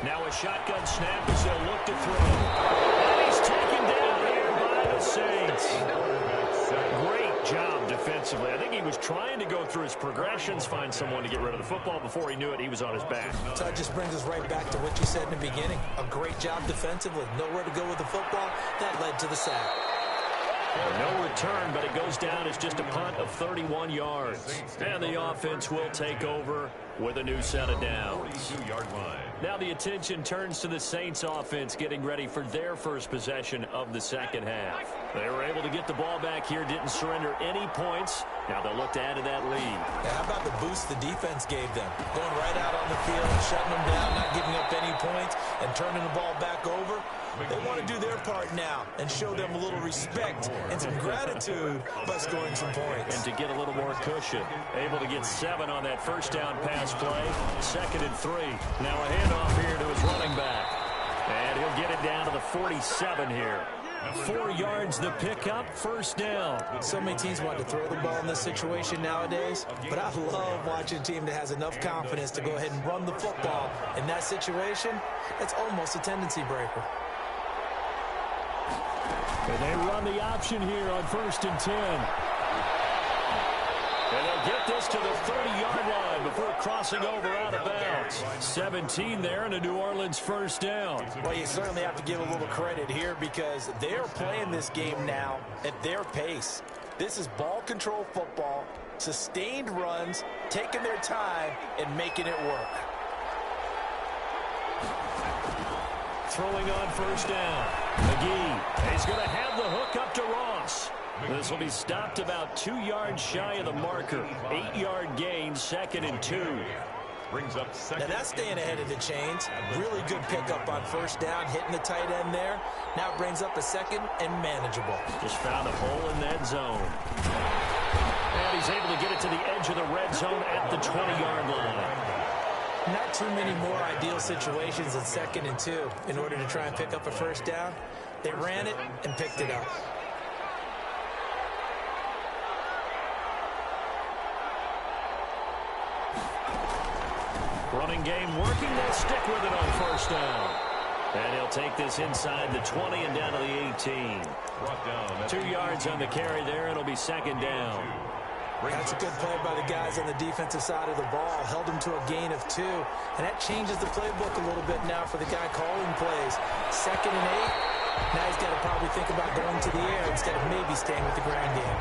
Now a shotgun snap as they'll look to throw. And he's taken down here by the Saints. Great job defensively. I think he was trying to go through his progressions, find someone to get rid of the football. Before he knew it, he was on his back. So that just brings us right back to what you said in the beginning. A great job defensively. Nowhere to go with the football. That led to the sack. No return, but it goes down as just a punt of 31 yards. And the offense will take over with a new set of downs. Now the attention turns to the Saints offense getting ready for their first possession of the second half. They were able to get the ball back here, didn't surrender any points. Now they'll look to add to that lead. Yeah, how about the boost the defense gave them? Going right out on the field, shutting them down, not giving up any points, and turning the ball back over. They want to do their part now and show them a little respect and some gratitude by scoring some points. And to get a little more cushion, able to get 7 on that first down pass play. 2nd and 3. Now a handoff here to his running back. And he'll get it down to the 47 here. 4 yards the pickup, first down. So many teams want to throw the ball in this situation nowadays, but I love watching a team that has enough confidence to go ahead and run the football. In that situation, it's almost a tendency breaker. And they run the option here on 1st and 10. And they'll get this to the 30-yard line before crossing over out of bounds. 17 there and a New Orleans first down. Well, you certainly have to give a little credit here because they're playing this game now at their pace. This is ball control football, sustained runs, taking their time, and making it work. Throwing on first down. McGee. He's going to have the hook up to Ross. This will be stopped about 2 yards shy of the marker. 8-yard gain, 2nd and 2. Brings up second. Now that's staying ahead of the chains. Really good pickup on first down, hitting the tight end there. Now it brings up a 2nd and manageable. Just found a hole in that zone. And he's able to get it to the edge of the red zone at the 20-yard line. Not too many more ideal situations in 2nd and 2 in order to try and pick up a first down. They ran it and picked it up. Running game working. They'll stick with it on first down. And he'll take this inside the 20 and down to the 18. 2 yards on the carry there. It'll be 2nd down. That's a good play by the guys on the defensive side of the ball. Held them to a gain of 2. And that changes the playbook a little bit now for the guy calling plays. 2nd and 8. Now he's got to probably think about going to the air instead of maybe staying with the ground game.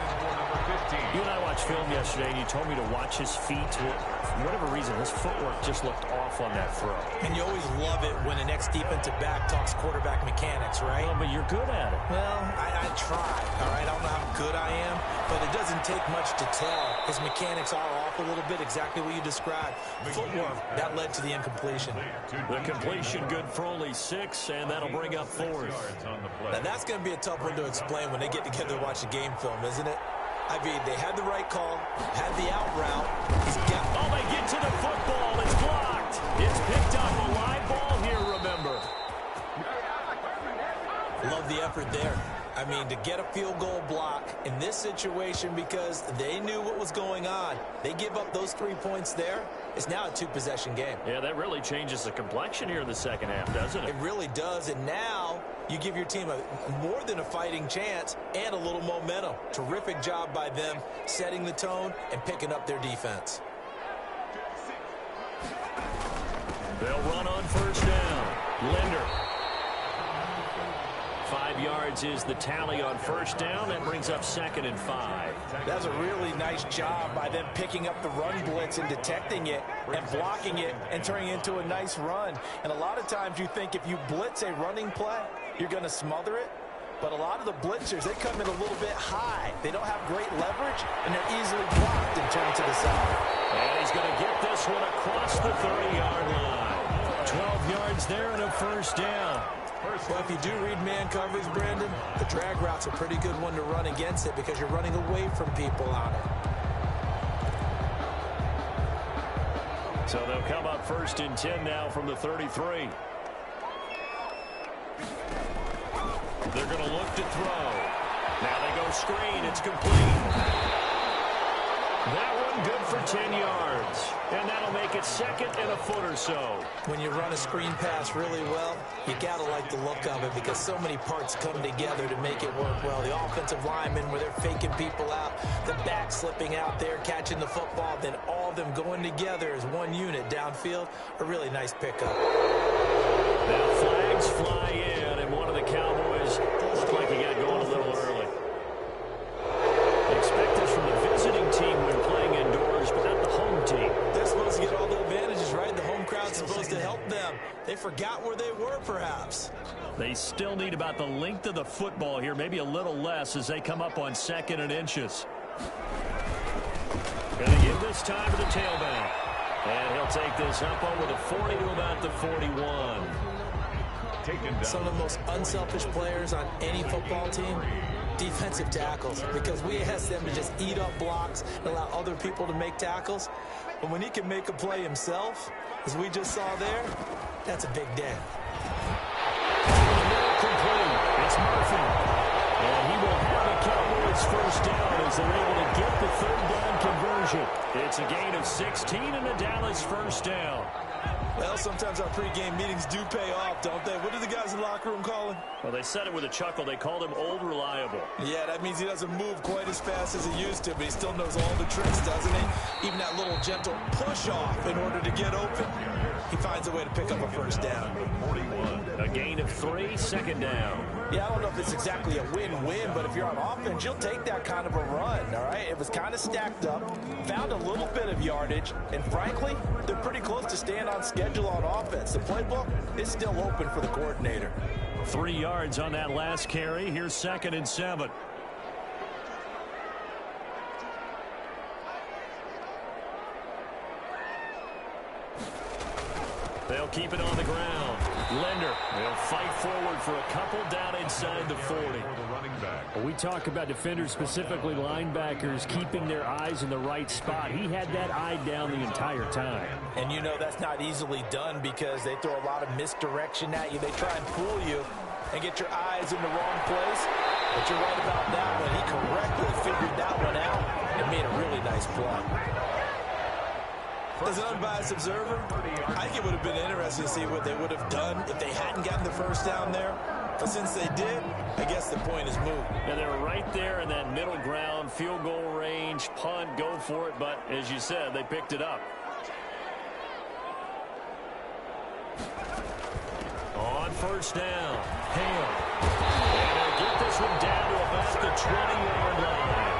You and I watched film yesterday, and you told me to watch his feet. For whatever reason, his footwork just looked off on that throw. And you always love it when the next defensive back talks quarterback mechanics, right? Well, but you're good at it. Well, I try, all right? I don't know how good I am, but it doesn't take much to tell. His mechanics are off a little bit, exactly what you described. Footwork, that led to the incompletion. The completion good for only 6, and that'll bring up 4th. Now, that's going to be a tough one to explain when they get together to watch the game film, isn't it? I mean, they had the right call, had the out route. Oh, they get to the football. It's blocked. It's picked up. A live ball here, remember. Love the effort there. I mean, to get a field goal block in this situation because they knew what was going on. They give up those 3 points there. It's now a 2-possession game. Yeah, that really changes the complexion here in the second half, doesn't it? It really does, and now you give your team more than a fighting chance and a little momentum. Terrific job by them setting the tone and picking up their defense. They'll run on first down. Linder. 5 yards is the tally on first down. That brings up 2nd and 5. That's a really nice job by them picking up the run blitz and detecting it and blocking it and turning it into a nice run. And a lot of times you think if you blitz a running play, you're going to smother it. But a lot of the blitzers, they come in a little bit high. They don't have great leverage, and they're easily blocked and turned to the side. And he's going to get this one across the 30-yard line. 12 yards there and a first down. Well, if you do read man coverage, Brandon, the drag route's a pretty good one to run against it because you're running away from people on it. So they'll come up 1st and 10 now from the 33. They're going to look to throw. Now they go screen. It's complete. That one good for 10 yards. And that'll make it 2nd and a foot or so. When you run a screen pass really well, you got to like the look of it because so many parts come together to make it work well. The offensive linemen where they're faking people out, the back slipping out there, catching the football, then all of them going together as one unit downfield. A really nice pickup. Now flags fly in, and one of the Cowboys looked like he got going a little early. perhaps. They still need about the length of the football here, maybe a little less as they come up on 2nd and inches. Going to give this time to the tailback. And he'll take this up over the 40 to about the 41. Some of the most unselfish players on any football team, defensive tackles, because we ask them to just eat up blocks and allow other people to make tackles. But when he can make a play himself, as we just saw there, that's a big day. Complete. It's Murphy. And he will have the Cowboys first down as they're able to get the 3rd down conversion. It's a gain of 16 and a Dallas first down. Well, sometimes our pregame meetings do pay off, don't they? What do the guys in the locker room call him? Well, they said it with a chuckle. They called him Old Reliable. Yeah, that means he doesn't move quite as fast as he used to, but he still knows all the tricks, doesn't he? Even that little gentle push-off in order to get open. He finds a way to pick up a first down. 41. A gain of 3, 2nd down. Yeah, I don't know if it's exactly a win-win, but if you're on offense, you'll take that kind of a run, all right? It was kind of stacked up, found a little bit of yardage, and frankly, they're pretty close to staying on schedule on offense. The playbook is still open for the coordinator. 3 yards on that last carry. Here's 2nd and 7. They'll keep it on the ground. Linder will fight forward for a couple down inside the 40. Well, we talk about defenders, specifically linebackers, keeping their eyes in the right spot. He had that eye down the entire time. And you know that's not easily done because they throw a lot of misdirection at you. They try and fool you and get your eyes in the wrong place. But you're right about that one. He correctly figured that one out and made a really nice play. As an unbiased observer, I think it would have been interesting to see what they would have done if they hadn't gotten the first down there. But since they did, I guess the point is moot. And they're right there in that middle ground, field goal range, punt, go for it. But as you said, they picked it up. On first down, Hale. And they'll get this one down to about the 20-yard line.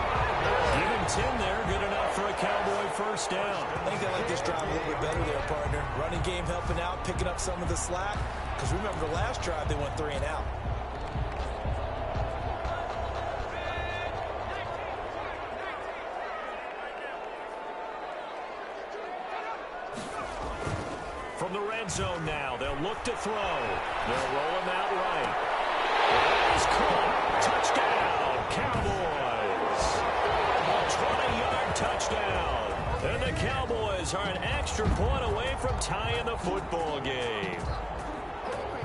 Give him 10 there, good enough for a Cowboy first down. I think they like this drive a little bit better there, partner. Running game helping out, picking up some of the slack. Because remember the last drive, they went 3 and out. From the red zone now, they'll look to throw. They'll roll him out right. He's caught. Touchdown, Cowboys. A 20-yard touchdown. And the Cowboys are an extra point away from tying the football game.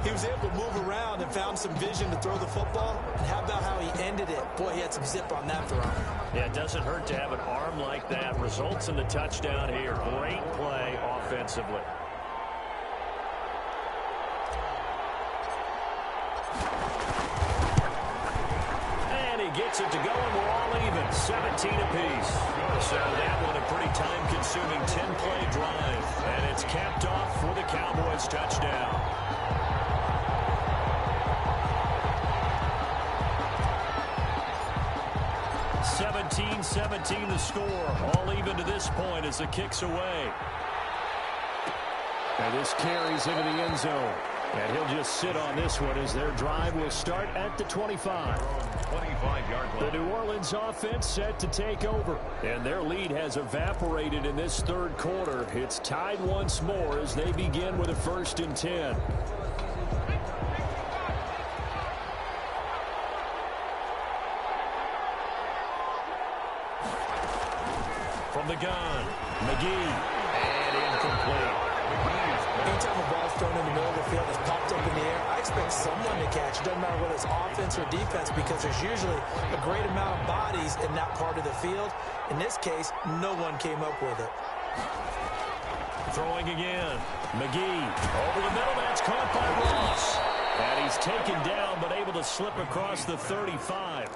He was able to move around and found some vision to throw the football. And how about how he ended it? Boy, he had some zip on that throw. Yeah, it doesn't hurt to have an arm like that. Results in the touchdown here. Great play offensively. Gets it to go, and we're all even, 17 apiece. So that one a pretty time-consuming 10-play drive, and it's capped off for the Cowboys touchdown. (17-17) the score, all even to this point as the kick's away. And this carries into the end zone. And he'll just sit on this one as their drive will start at the 25. The New Orleans offense set to take over. And their lead has evaporated in this third quarter. It's tied once more as they begin with a 1st and 10. From the gun, McGee. And incomplete. Anytime a ball's thrown in the middle of the field, it's popped up in the air, I expect someone to catch. It doesn't matter whether it's offense or defense because there's usually a great amount of bodies in that part of the field. In this case, no one came up with it. Throwing again. McGee over the middle. That's caught by Ross. And he's taken down but able to slip across the 35.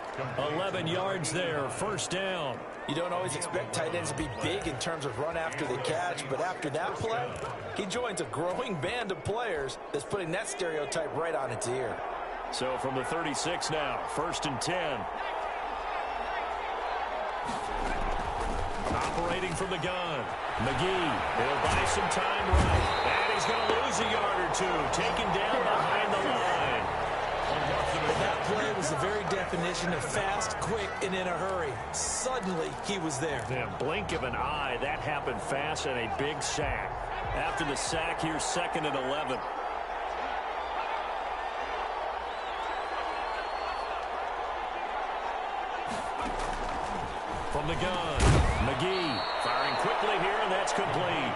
11 yards there. 1st down. You don't always expect tight ends to be big in terms of run after the catch, but after that play, he joins a growing band of players that's putting that stereotype right on its ear. So from the 36 now, 1st and 10. Operating from the gun. McGee, he'll buy some time right. And he's going to lose a yard or two. Taken down behind the line. That play was the very definition of fast, quick, and in a hurry. Suddenly, he was there. Yeah, blink of an eye. That happened fast and a big sack. After the sack, here's 2nd and 11. From the gun, McGee firing quickly here, and that's complete.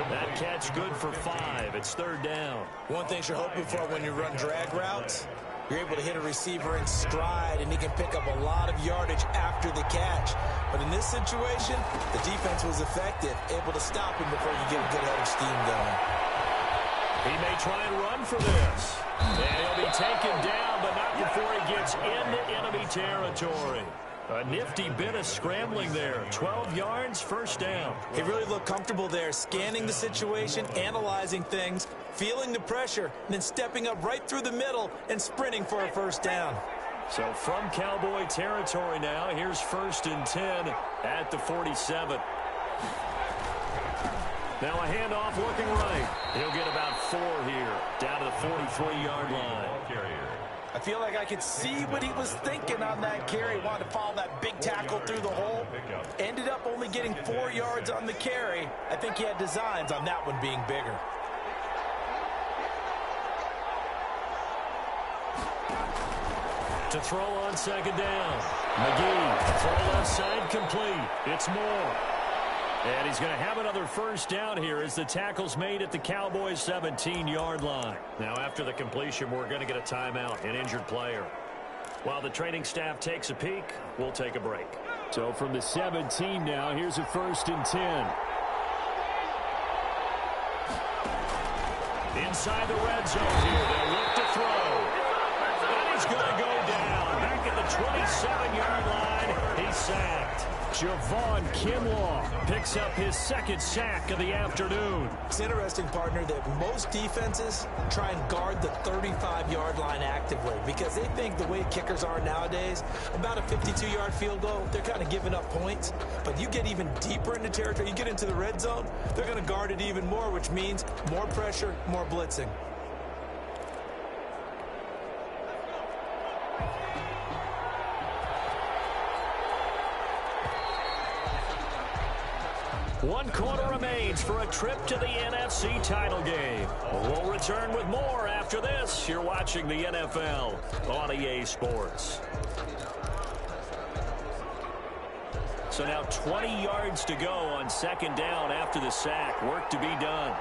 That catch good for 5. It's 3rd down. One thing you're hoping for when you run drag routes, you're able to hit a receiver in stride, and he can pick up a lot of yardage after the catch. But in this situation, the defense was effective, able to stop him before you get a good head of steam going. He may try and run for this. And he'll be taken down, but not before he gets into enemy territory. A nifty bit of scrambling there. 12 yards, 1st down. He really looked comfortable there, scanning the situation, analyzing things, feeling the pressure, and then stepping up right through the middle and sprinting for a 1st down. So from Cowboy territory now, here's 1st and 10 at the 47. Now a handoff looking right. He'll get about 4 here, down to the 43-yard line. I feel like I could see what he was thinking on that carry. Wanted to follow that big tackle through the hole. Ended up only getting 4 yards on the carry. I think he had designs on that one being bigger. To throw on 2nd down. McGee, throw left side complete. It's Moore. And he's going to have another 1st down here as the tackle's made at the Cowboys' 17-yard line. Now, after the completion, we're going to get a timeout, an injured player. While the training staff takes a peek, we'll take a break. So from the 17 now, here's a 1st and 10. Inside the red zone here, they'll look to throw. And he's going to go down. Back at the 27-yard line, he's sacked. Javon Kinlaw picks up his 2nd sack of the afternoon. It's interesting, partner, that most defenses try and guard the 35-yard line actively because they think the way kickers are nowadays, about a 52-yard field goal, they're kind of giving up points. But you get even deeper into territory, you get into the red zone, they're going to guard it even more, which means more pressure, more blitzing. One quarter remains for a trip to the NFC title game. We'll return with more after this. You're watching the NFL on EA Sports. So now 20 yards to go on 2nd down after the sack. Work to be done.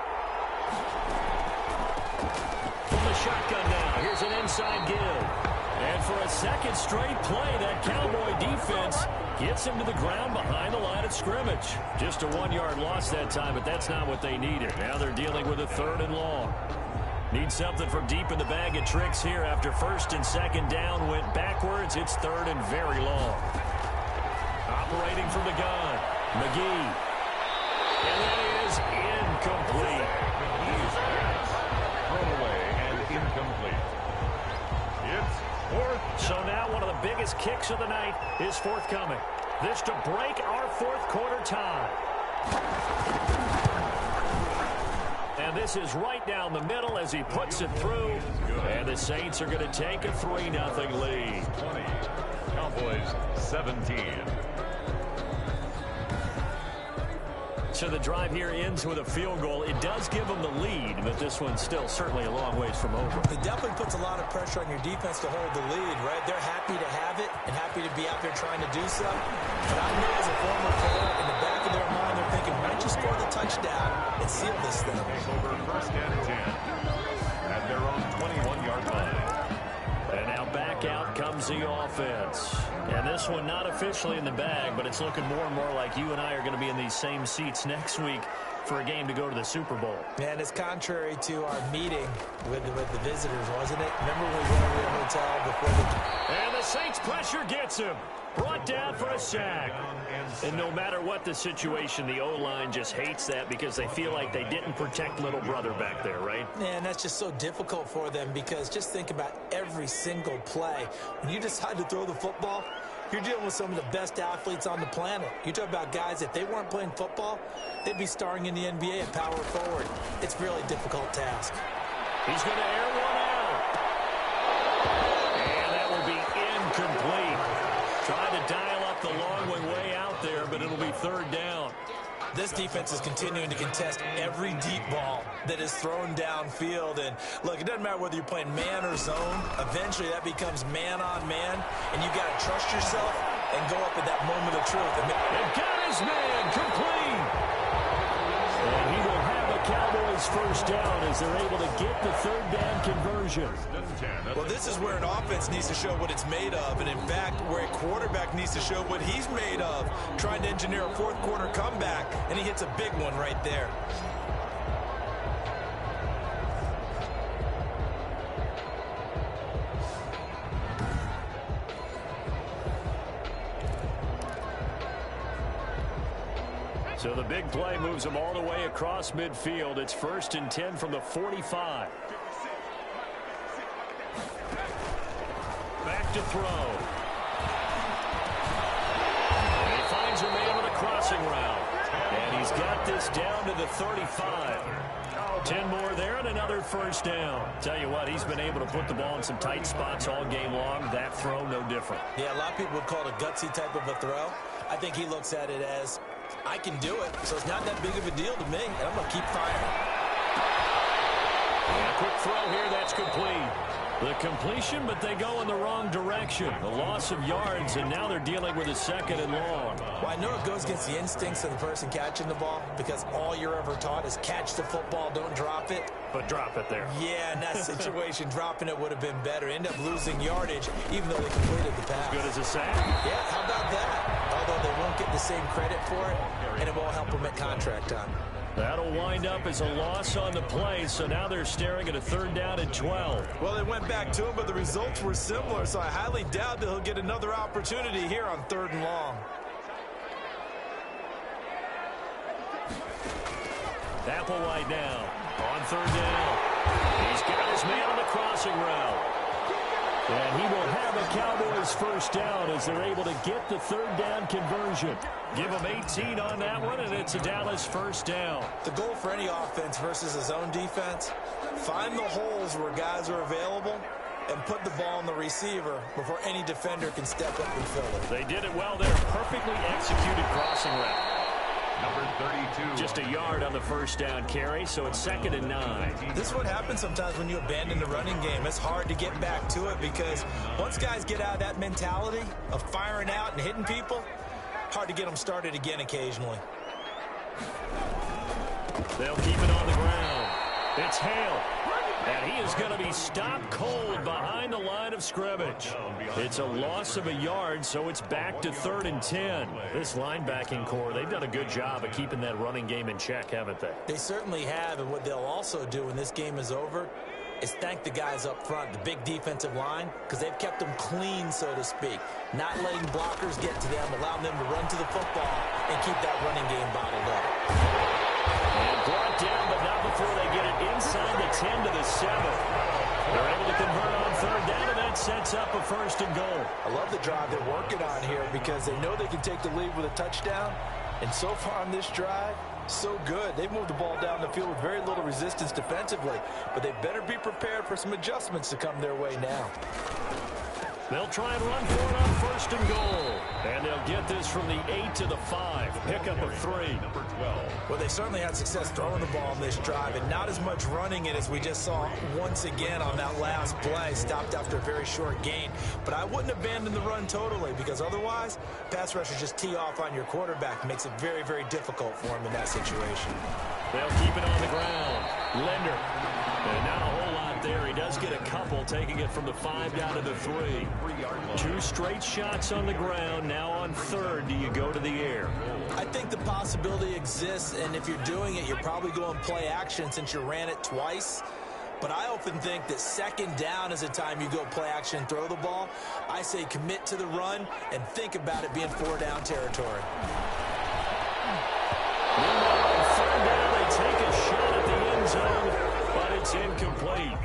From the shotgun now, here's an inside give. And for a 2nd straight play, that Cowboy defense gets him to the ground behind the line of scrimmage. Just a 1-yard loss that time, but that's not what they needed. Now they're dealing with a 3rd and long. Need something from deep in the bag of tricks here. After 1st and 2nd down went backwards, it's 3rd and very long. Operating from the gun, McGee. And that is incomplete. Thrown away and incomplete. It's 4th. So now one of the biggest kicks of the night is forthcoming. This to break our 4th quarter tie. And this is right down the middle as he puts it through. And the Saints are going to take a 3-0 lead. 20. Cowboys 17. So the drive here ends with a field goal. It does give them the lead, but this one's still certainly a long ways from over. It definitely puts a lot of pressure on your defense to hold the lead, right? They're happy to have it and happy to be out there trying to do so. But I know as a former player, in the back of their mind, they're thinking, why don't you score the touchdown and seal this thing? Over 1st and 10 at their own 21-yard line. And now back out comes the offense. And this one not officially in the bag, but it's looking more and more like you and I are going to be in these same seats next week for a game to go to the Super Bowl. And it's contrary to our meeting with the visitors, wasn't it? Remember when we went over to the hotel before the... And the Saints pressure gets him. Brought down for a sack. And no matter what the situation, the O-line just hates that because they feel like they didn't protect little brother back there, right? Man, that's just so difficult for them because just think about every single play. When you decide to throw the football, You're dealing with some of the best athletes on the planet. You talk about guys, if they weren't playing football, they'd be starring in the NBA at power forward. It's a really difficult task. He's going to air one out. And that will be incomplete. Trying to dial up the long way out there, but it'll be third down. This defense is continuing to contest every deep ball that is thrown downfield. And, look, it doesn't matter whether you're playing man or zone. Eventually, that becomes man on man, and you got to trust yourself and go up at that moment of truth. And got his man complete. And he will have a Cowboys first down as they're able to get the third down conversion. Well, this is where an offense needs to show what it's made of, and in fact, where a quarterback needs to show what he's made of, trying to engineer a fourth quarter comeback, and he hits a big one right there. So the big play moves them all the way across midfield. It's 1st and 10 from the 45. Back to throw. And he finds a man on a crossing route. And he's got this down to the 35. 10 more there and another first down. Tell you what, he's been able to put the ball in some tight spots all game long. That throw, no different. Yeah, a lot of people would call it a gutsy type of a throw. I think he looks at it as, I can do it, so it's not that big of a deal to me, and I'm going to keep firing. And a quick throw here, that's complete. The completion, but they go in the wrong direction. A loss of yards, and now they're dealing with a 2nd and long. Well, I know it goes against the instincts of the person catching the ball because all you're ever taught is catch the football, don't drop it. But drop it there. Yeah, in that situation, dropping it would have been better. End up losing yardage, even though they completed the pass. As good as a sack. Yeah, how about that? Although they won't get the same credit for it, and it won't help them at contract time. That'll wind up as a loss on the play, so now they're staring at a 3rd down and 12. Well, they went back to him, but the results were similar, so I highly doubt that he'll get another opportunity here on 3rd and long. Applewhite now on 3rd down. He's got his man on the crossing route. And he will have a Cowboys first down as they're able to get the 3rd down conversion. Give them 18 on that one, and it's a Dallas first down. The goal for any offense versus a zone defense, find the holes where guys are available and put the ball on the receiver before any defender can step up and fill it. They did it well there. Perfectly executed crossing route. Number 32. Just a yard on the first down carry, so it's 2nd and 9. This is what happens sometimes when you abandon the running game. It's hard to get back to it because once guys get out of that mentality of firing out and hitting people, hard to get them started again occasionally. They'll keep it on the ground. It's Hale. And he is going to be stopped cold behind the line of scrimmage. It's a loss of a yard, so it's back to 3rd and 10. This linebacking core, they've done a good job of keeping that running game in check, haven't they? They certainly have, and what they'll also do when this game is over is thank the guys up front, the big defensive line, because they've kept them clean, so to speak. Not letting blockers get to them, allowing them to run to the football and keep that running game bottled up. And brought down, but not before they get it inside the 10 to the 7. They're able to convert on 3rd down, and that sets up a 1st and goal. I love the drive they're working on here because they know they can take the lead with a touchdown. And so far on this drive, so good. They've moved the ball down the field with very little resistance defensively, but they better be prepared for some adjustments to come their way now. They'll try and run for it on 1st and goal. And they'll get this from the 8 to the 5. Pickup of 3. Number 12. Well, they certainly had success throwing the ball on this drive, and not as much running it as we just saw once again on that last play. Stopped after a very short gain. But I wouldn't abandon the run totally, because otherwise, pass rushers just tee off on your quarterback. Makes it very, very difficult for him in that situation. They'll keep it on the ground. Linder. And not a whole lot there. He does get a couple, taking it from the 5 down to the 3. 2 straight shots on the ground. Now on 3rd, do you go to the air? I think the possibility exists, and if you're doing it, you're probably going play action since you ran it twice. But I often think that 2nd down is the time you go play action and throw the ball. I say commit to the run and think about it being 4 down territory. Meanwhile, on 3rd down, they take a shot at the end zone, but it's It's incomplete.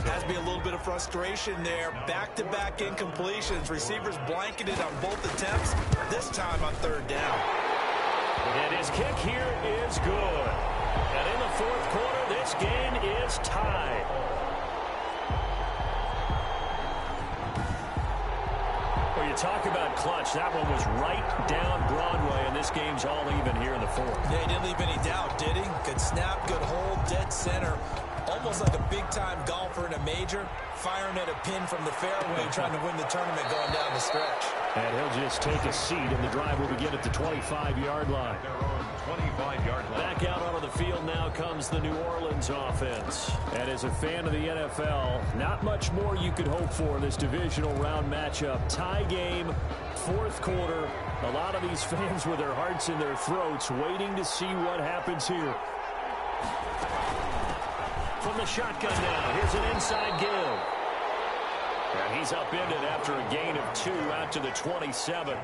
Has to be a little bit of frustration there. Back-to-back incompletions. Receivers blanketed on both attempts, this time on third down. And his kick here is good. And in the fourth quarter, this game is tied. Well, you talk about clutch. That one was right down Broadway, and this game's all even here in the fourth. Yeah, he didn't leave any doubt, did he? Good snap, good hold, dead center. Almost like a big-time golfer in a major, firing at a pin from the fairway, trying to win the tournament going down the stretch. And he'll just take a seat, and the drive will begin at the 25-yard line. Back out onto the field now comes the New Orleans offense. And as a fan of the NFL, not much more you could hope for in this divisional round matchup. Tie game, fourth quarter. A lot of these fans with their hearts in their throats waiting to see what happens here. From the shotgun now, here's an inside give. And he's upended after a gain of 2 out to the 27.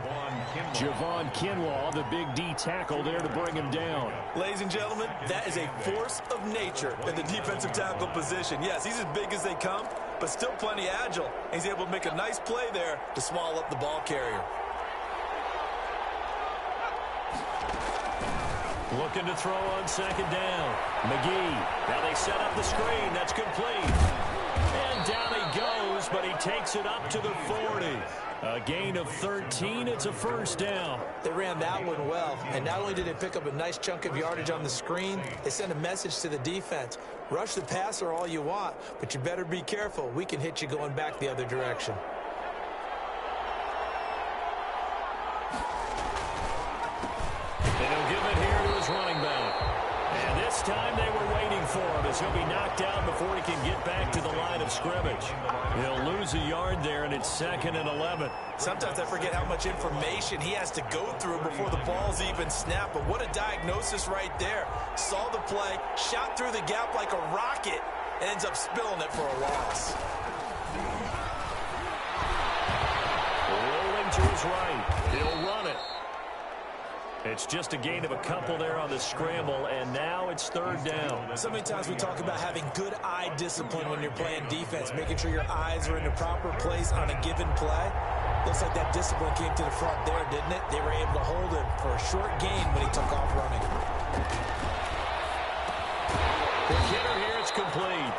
Javon Kinlaw, the big D tackle there to bring him down. Ladies and gentlemen, that is a force of nature in the defensive tackle position. Yes, he's as big as they come, but still plenty agile. He's able to make a nice play there to swallow up the ball carrier. Looking to throw on second down. McGee. Now they set up the screen. That's complete. And down he goes, but he takes it up to the 40. A gain of 13. It's a first down. They ran that one well, and not only did they pick up a nice chunk of yardage on the screen, they sent a message to the defense. Rush the passer all you want, but you better be careful. We can hit you going back the other direction. And he'll give it here to his running back. And this time they were waiting for him as he'll be knocked down before he can get back to the line of scrimmage. He'll lose a yard there, and it's 2nd and 11. Sometimes I forget how much information he has to go through before the ball's even snapped. But what a diagnosis right there. Saw the play, shot through the gap like a rocket, and ends up spilling it for a loss. Rolling to his right. He'll run it. It's just a gain of a couple there on the scramble, and now it's third down. So many times we talk about having good eye discipline when you're playing defense, making sure your eyes are in the proper place on a given play. Looks like that discipline came to the front there, didn't it? They were able to hold him for a short gain when he took off running. The hitter here, it's complete.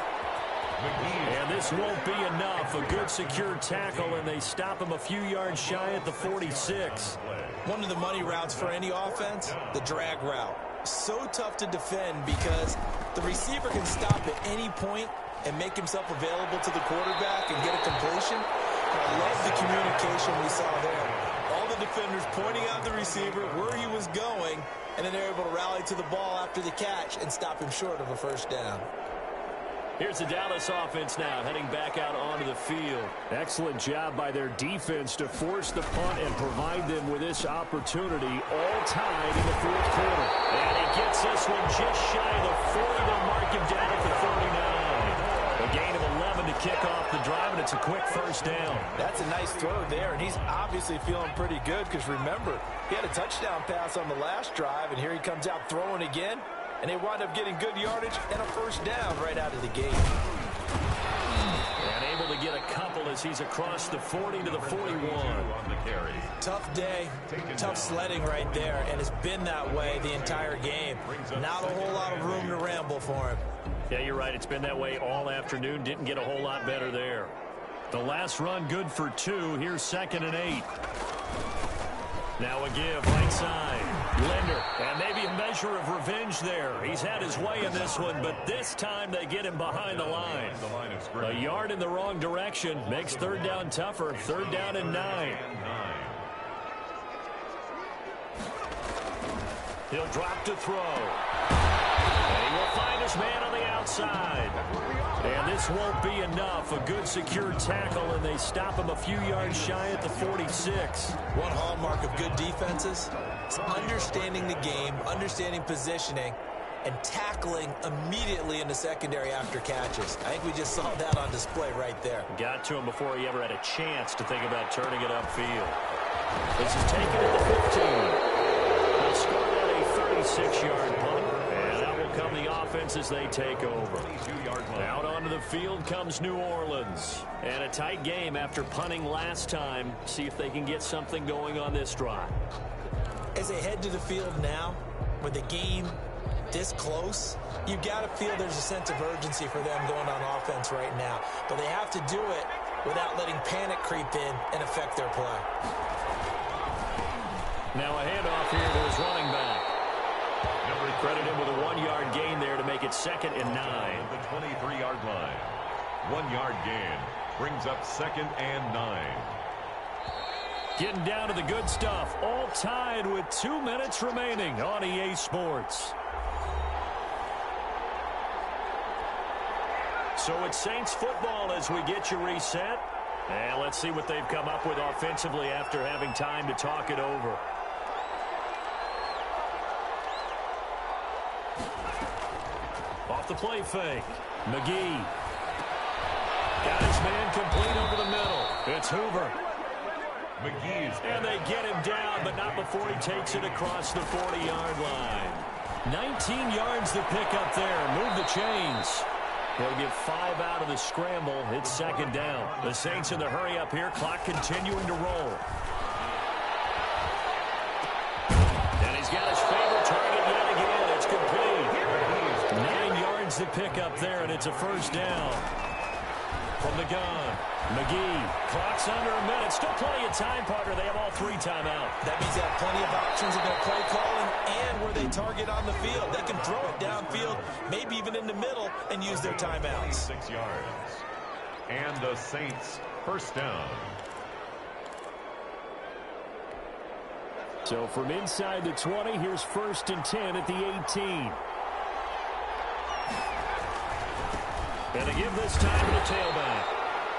And this won't be enough. A good secure tackle, and they stop him a few yards shy at the 46. One of the money routes for any offense, the drag route. So tough to defend because the receiver can stop at any point and make himself available to the quarterback and get a completion. I love the communication we saw there. All the defenders pointing out the receiver where he was going, and then they're able to rally to the ball after the catch and stop him short of a first down. Here's the Dallas offense now, heading back out onto the field. Excellent job by their defense to force the punt and provide them with this opportunity, all tied in the fourth quarter. And he gets this one just shy of the 40. They'll mark him down at the 39. A gain of 11 to kick off the drive, and it's a quick first down. That's a nice throw there, and he's obviously feeling pretty good because, remember, he had a touchdown pass on the last drive, and here he comes out throwing again. And they wind up getting good yardage and a first down right out of the gate. And able to get a couple as he's across the 40 to the 41. Tough day, tough sledding right there, and it's been that way the entire game. Not a whole lot of room to ramble for him. Yeah, you're right. It's been that way all afternoon. Didn't get a whole lot better there. The last run good for 2. Here's 2nd and 8. Now a give, right side. Linder, and maybe a measure of revenge there. He's had his way in this one, but this time they get him behind the line. A yard in the wrong direction makes third down tougher. 3rd down and 9. He'll drop to throw. And he will find his man on the outside. And this won't be enough. A good secure tackle, and they stop him a few yards shy at the 46. One hallmark of good defenses is understanding the game, understanding positioning, and tackling immediately in the secondary after catches. I think we just saw that on display right there. Got to him before he ever had a chance to think about turning it upfield. This is taken at the 15. They'll score at a 36-yard punt, and that will come the offense. offense as they take over. Out onto the field comes New Orleans. And a tight game after punting last time. See if they can get something going on this drive. As they head to the field now, with the game this close, you got to feel there's a sense of urgency for them going on offense right now. But they have to do it without letting panic creep in and affect their play. Now a handoff here to his running back. Credit him with a 1-yard gain there to make it 2nd and 9. The 23-yard line. 1-yard gain brings up 2nd and 9. Getting down to the good stuff. All tied with 2 minutes remaining on EA Sports. So it's Saints football as we get you reset. And let's see what they've come up with offensively after having time to talk it over. Off the play fake. McGee. Got his man complete over the middle. It's Hoover. And they get him down, but not before he takes it across the 40-yard line. 19 yards to pick up there. Move the chains. He'll get 5 out of the scramble. It's 2nd down. The Saints in the hurry up here. Clock continuing to roll. And he's got his favorite target yet again. It's complete. 9 yards to pick up there, and it's a 1st down. From the gun, McGee. Clock's under a minute. Still plenty of time, partner. They have all 3 timeouts. That means they have plenty of options in their play calling and where they target on the field. They can throw it downfield, maybe even in the middle, and use their timeouts. 6 yards. And the Saints 1st down. So from inside the 20, here's 1st and 10 at the 18. And they give this time to the tailback.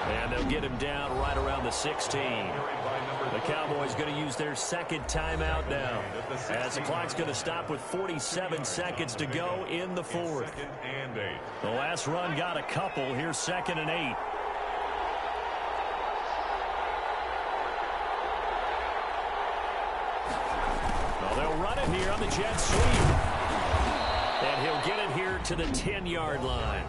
And they'll get him down right around the 16. The Cowboys going to use their 2nd timeout now, as the clock's going to stop with 47 seconds to go in the 4th. The last run got a couple. Here's 2nd and 8. Well, they'll run it here on the jet sweep. And he'll get it here to the 10-yard line.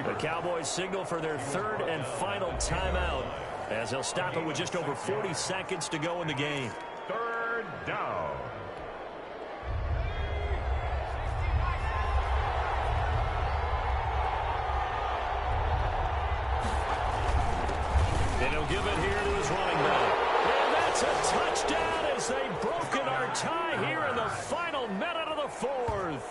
The Cowboys signal for their 3rd and final timeout, as they'll stop it with just over 40 seconds to go in the game. 3rd down. And he'll give it here to his running back. And that's a touchdown as they've broken our tie here in the final minute of the 4th.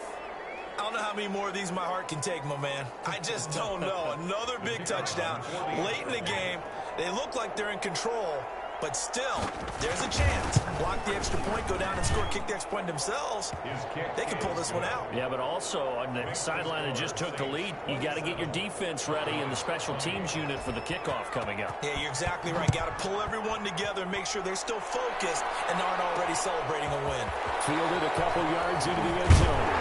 I don't know how many more of these my heart can take, my man. I just don't know. Another big touchdown. Late in the game, they look like they're in control, but still, there's a chance. Block the extra point, go down and score, kick the extra point themselves. They can pull this one out. Yeah, but also on the sideline that just took the lead, you got to get your defense ready in the special teams unit for the kickoff coming up. Yeah, you're exactly right. Got to pull everyone together and make sure they're still focused and aren't already celebrating a win. Fielded a couple yards into the end zone.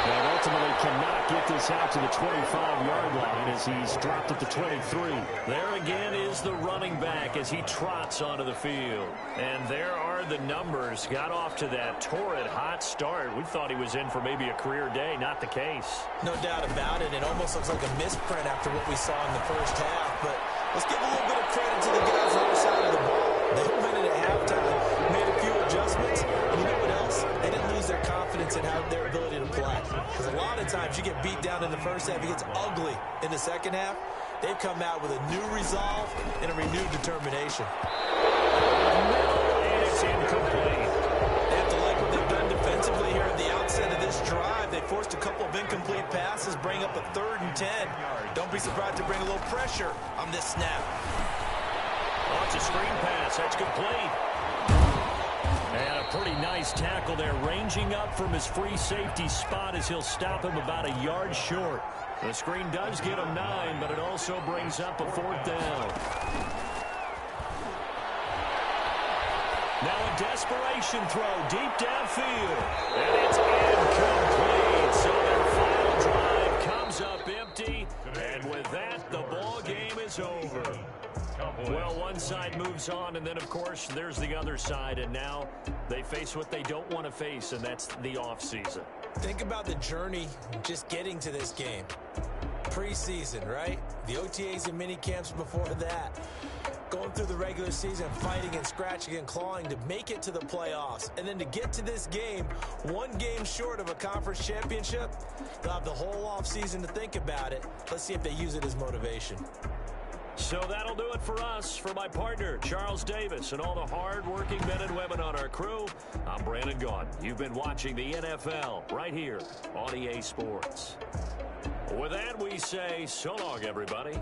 And ultimately cannot get this out to the 25-yard line as he's dropped at the 23. There again is the running back as he trots onto the field. And there are the numbers. Got off to that torrid hot start. We thought he was in for maybe a career day. Not the case. No doubt about it. It almost looks like a misprint after what we saw in the 1st half. But let's give a little bit of credit to the guys on the other side of the ball. They went in at halftime, made a few adjustments, and you know what else? They didn't lose their confidence in their ability to play. Because a lot of times you get beat down in the 1st half, it gets ugly in the 2nd half. They've come out with a new resolve and a renewed determination. And it's incomplete. They have to like what they've done defensively here at the outset of this drive. They forced a couple of incomplete passes, bring up a 3rd and 10. Don't be surprised to bring a little pressure on this snap. Oh, it's a screen pass. That's complete. And a pretty nice tackle there, ranging up from his free safety spot as he'll stop him about a yard short. The screen does get him 9, but it also brings up a 4th down. Now a desperation throw deep downfield. And it's incomplete. So their final drive comes up empty. And with that, the ball game is over. Well, one side moves on, and then, of course, there's the other side. And now they face what they don't want to face, and that's the offseason. Think about the journey just getting to this game. Preseason, right? The OTAs and mini camps before that. Going through the regular season, fighting and scratching and clawing to make it to the playoffs. And then to get to this game, one game short of a conference championship, they'll have the whole offseason to think about it. Let's see if they use it as motivation. So that'll do it for us. For my partner, Charles Davis, and all the hard-working men and women on our crew, I'm Brandon Gaudin. You've been watching the NFL right here on EA Sports. With that, we say so long, everybody.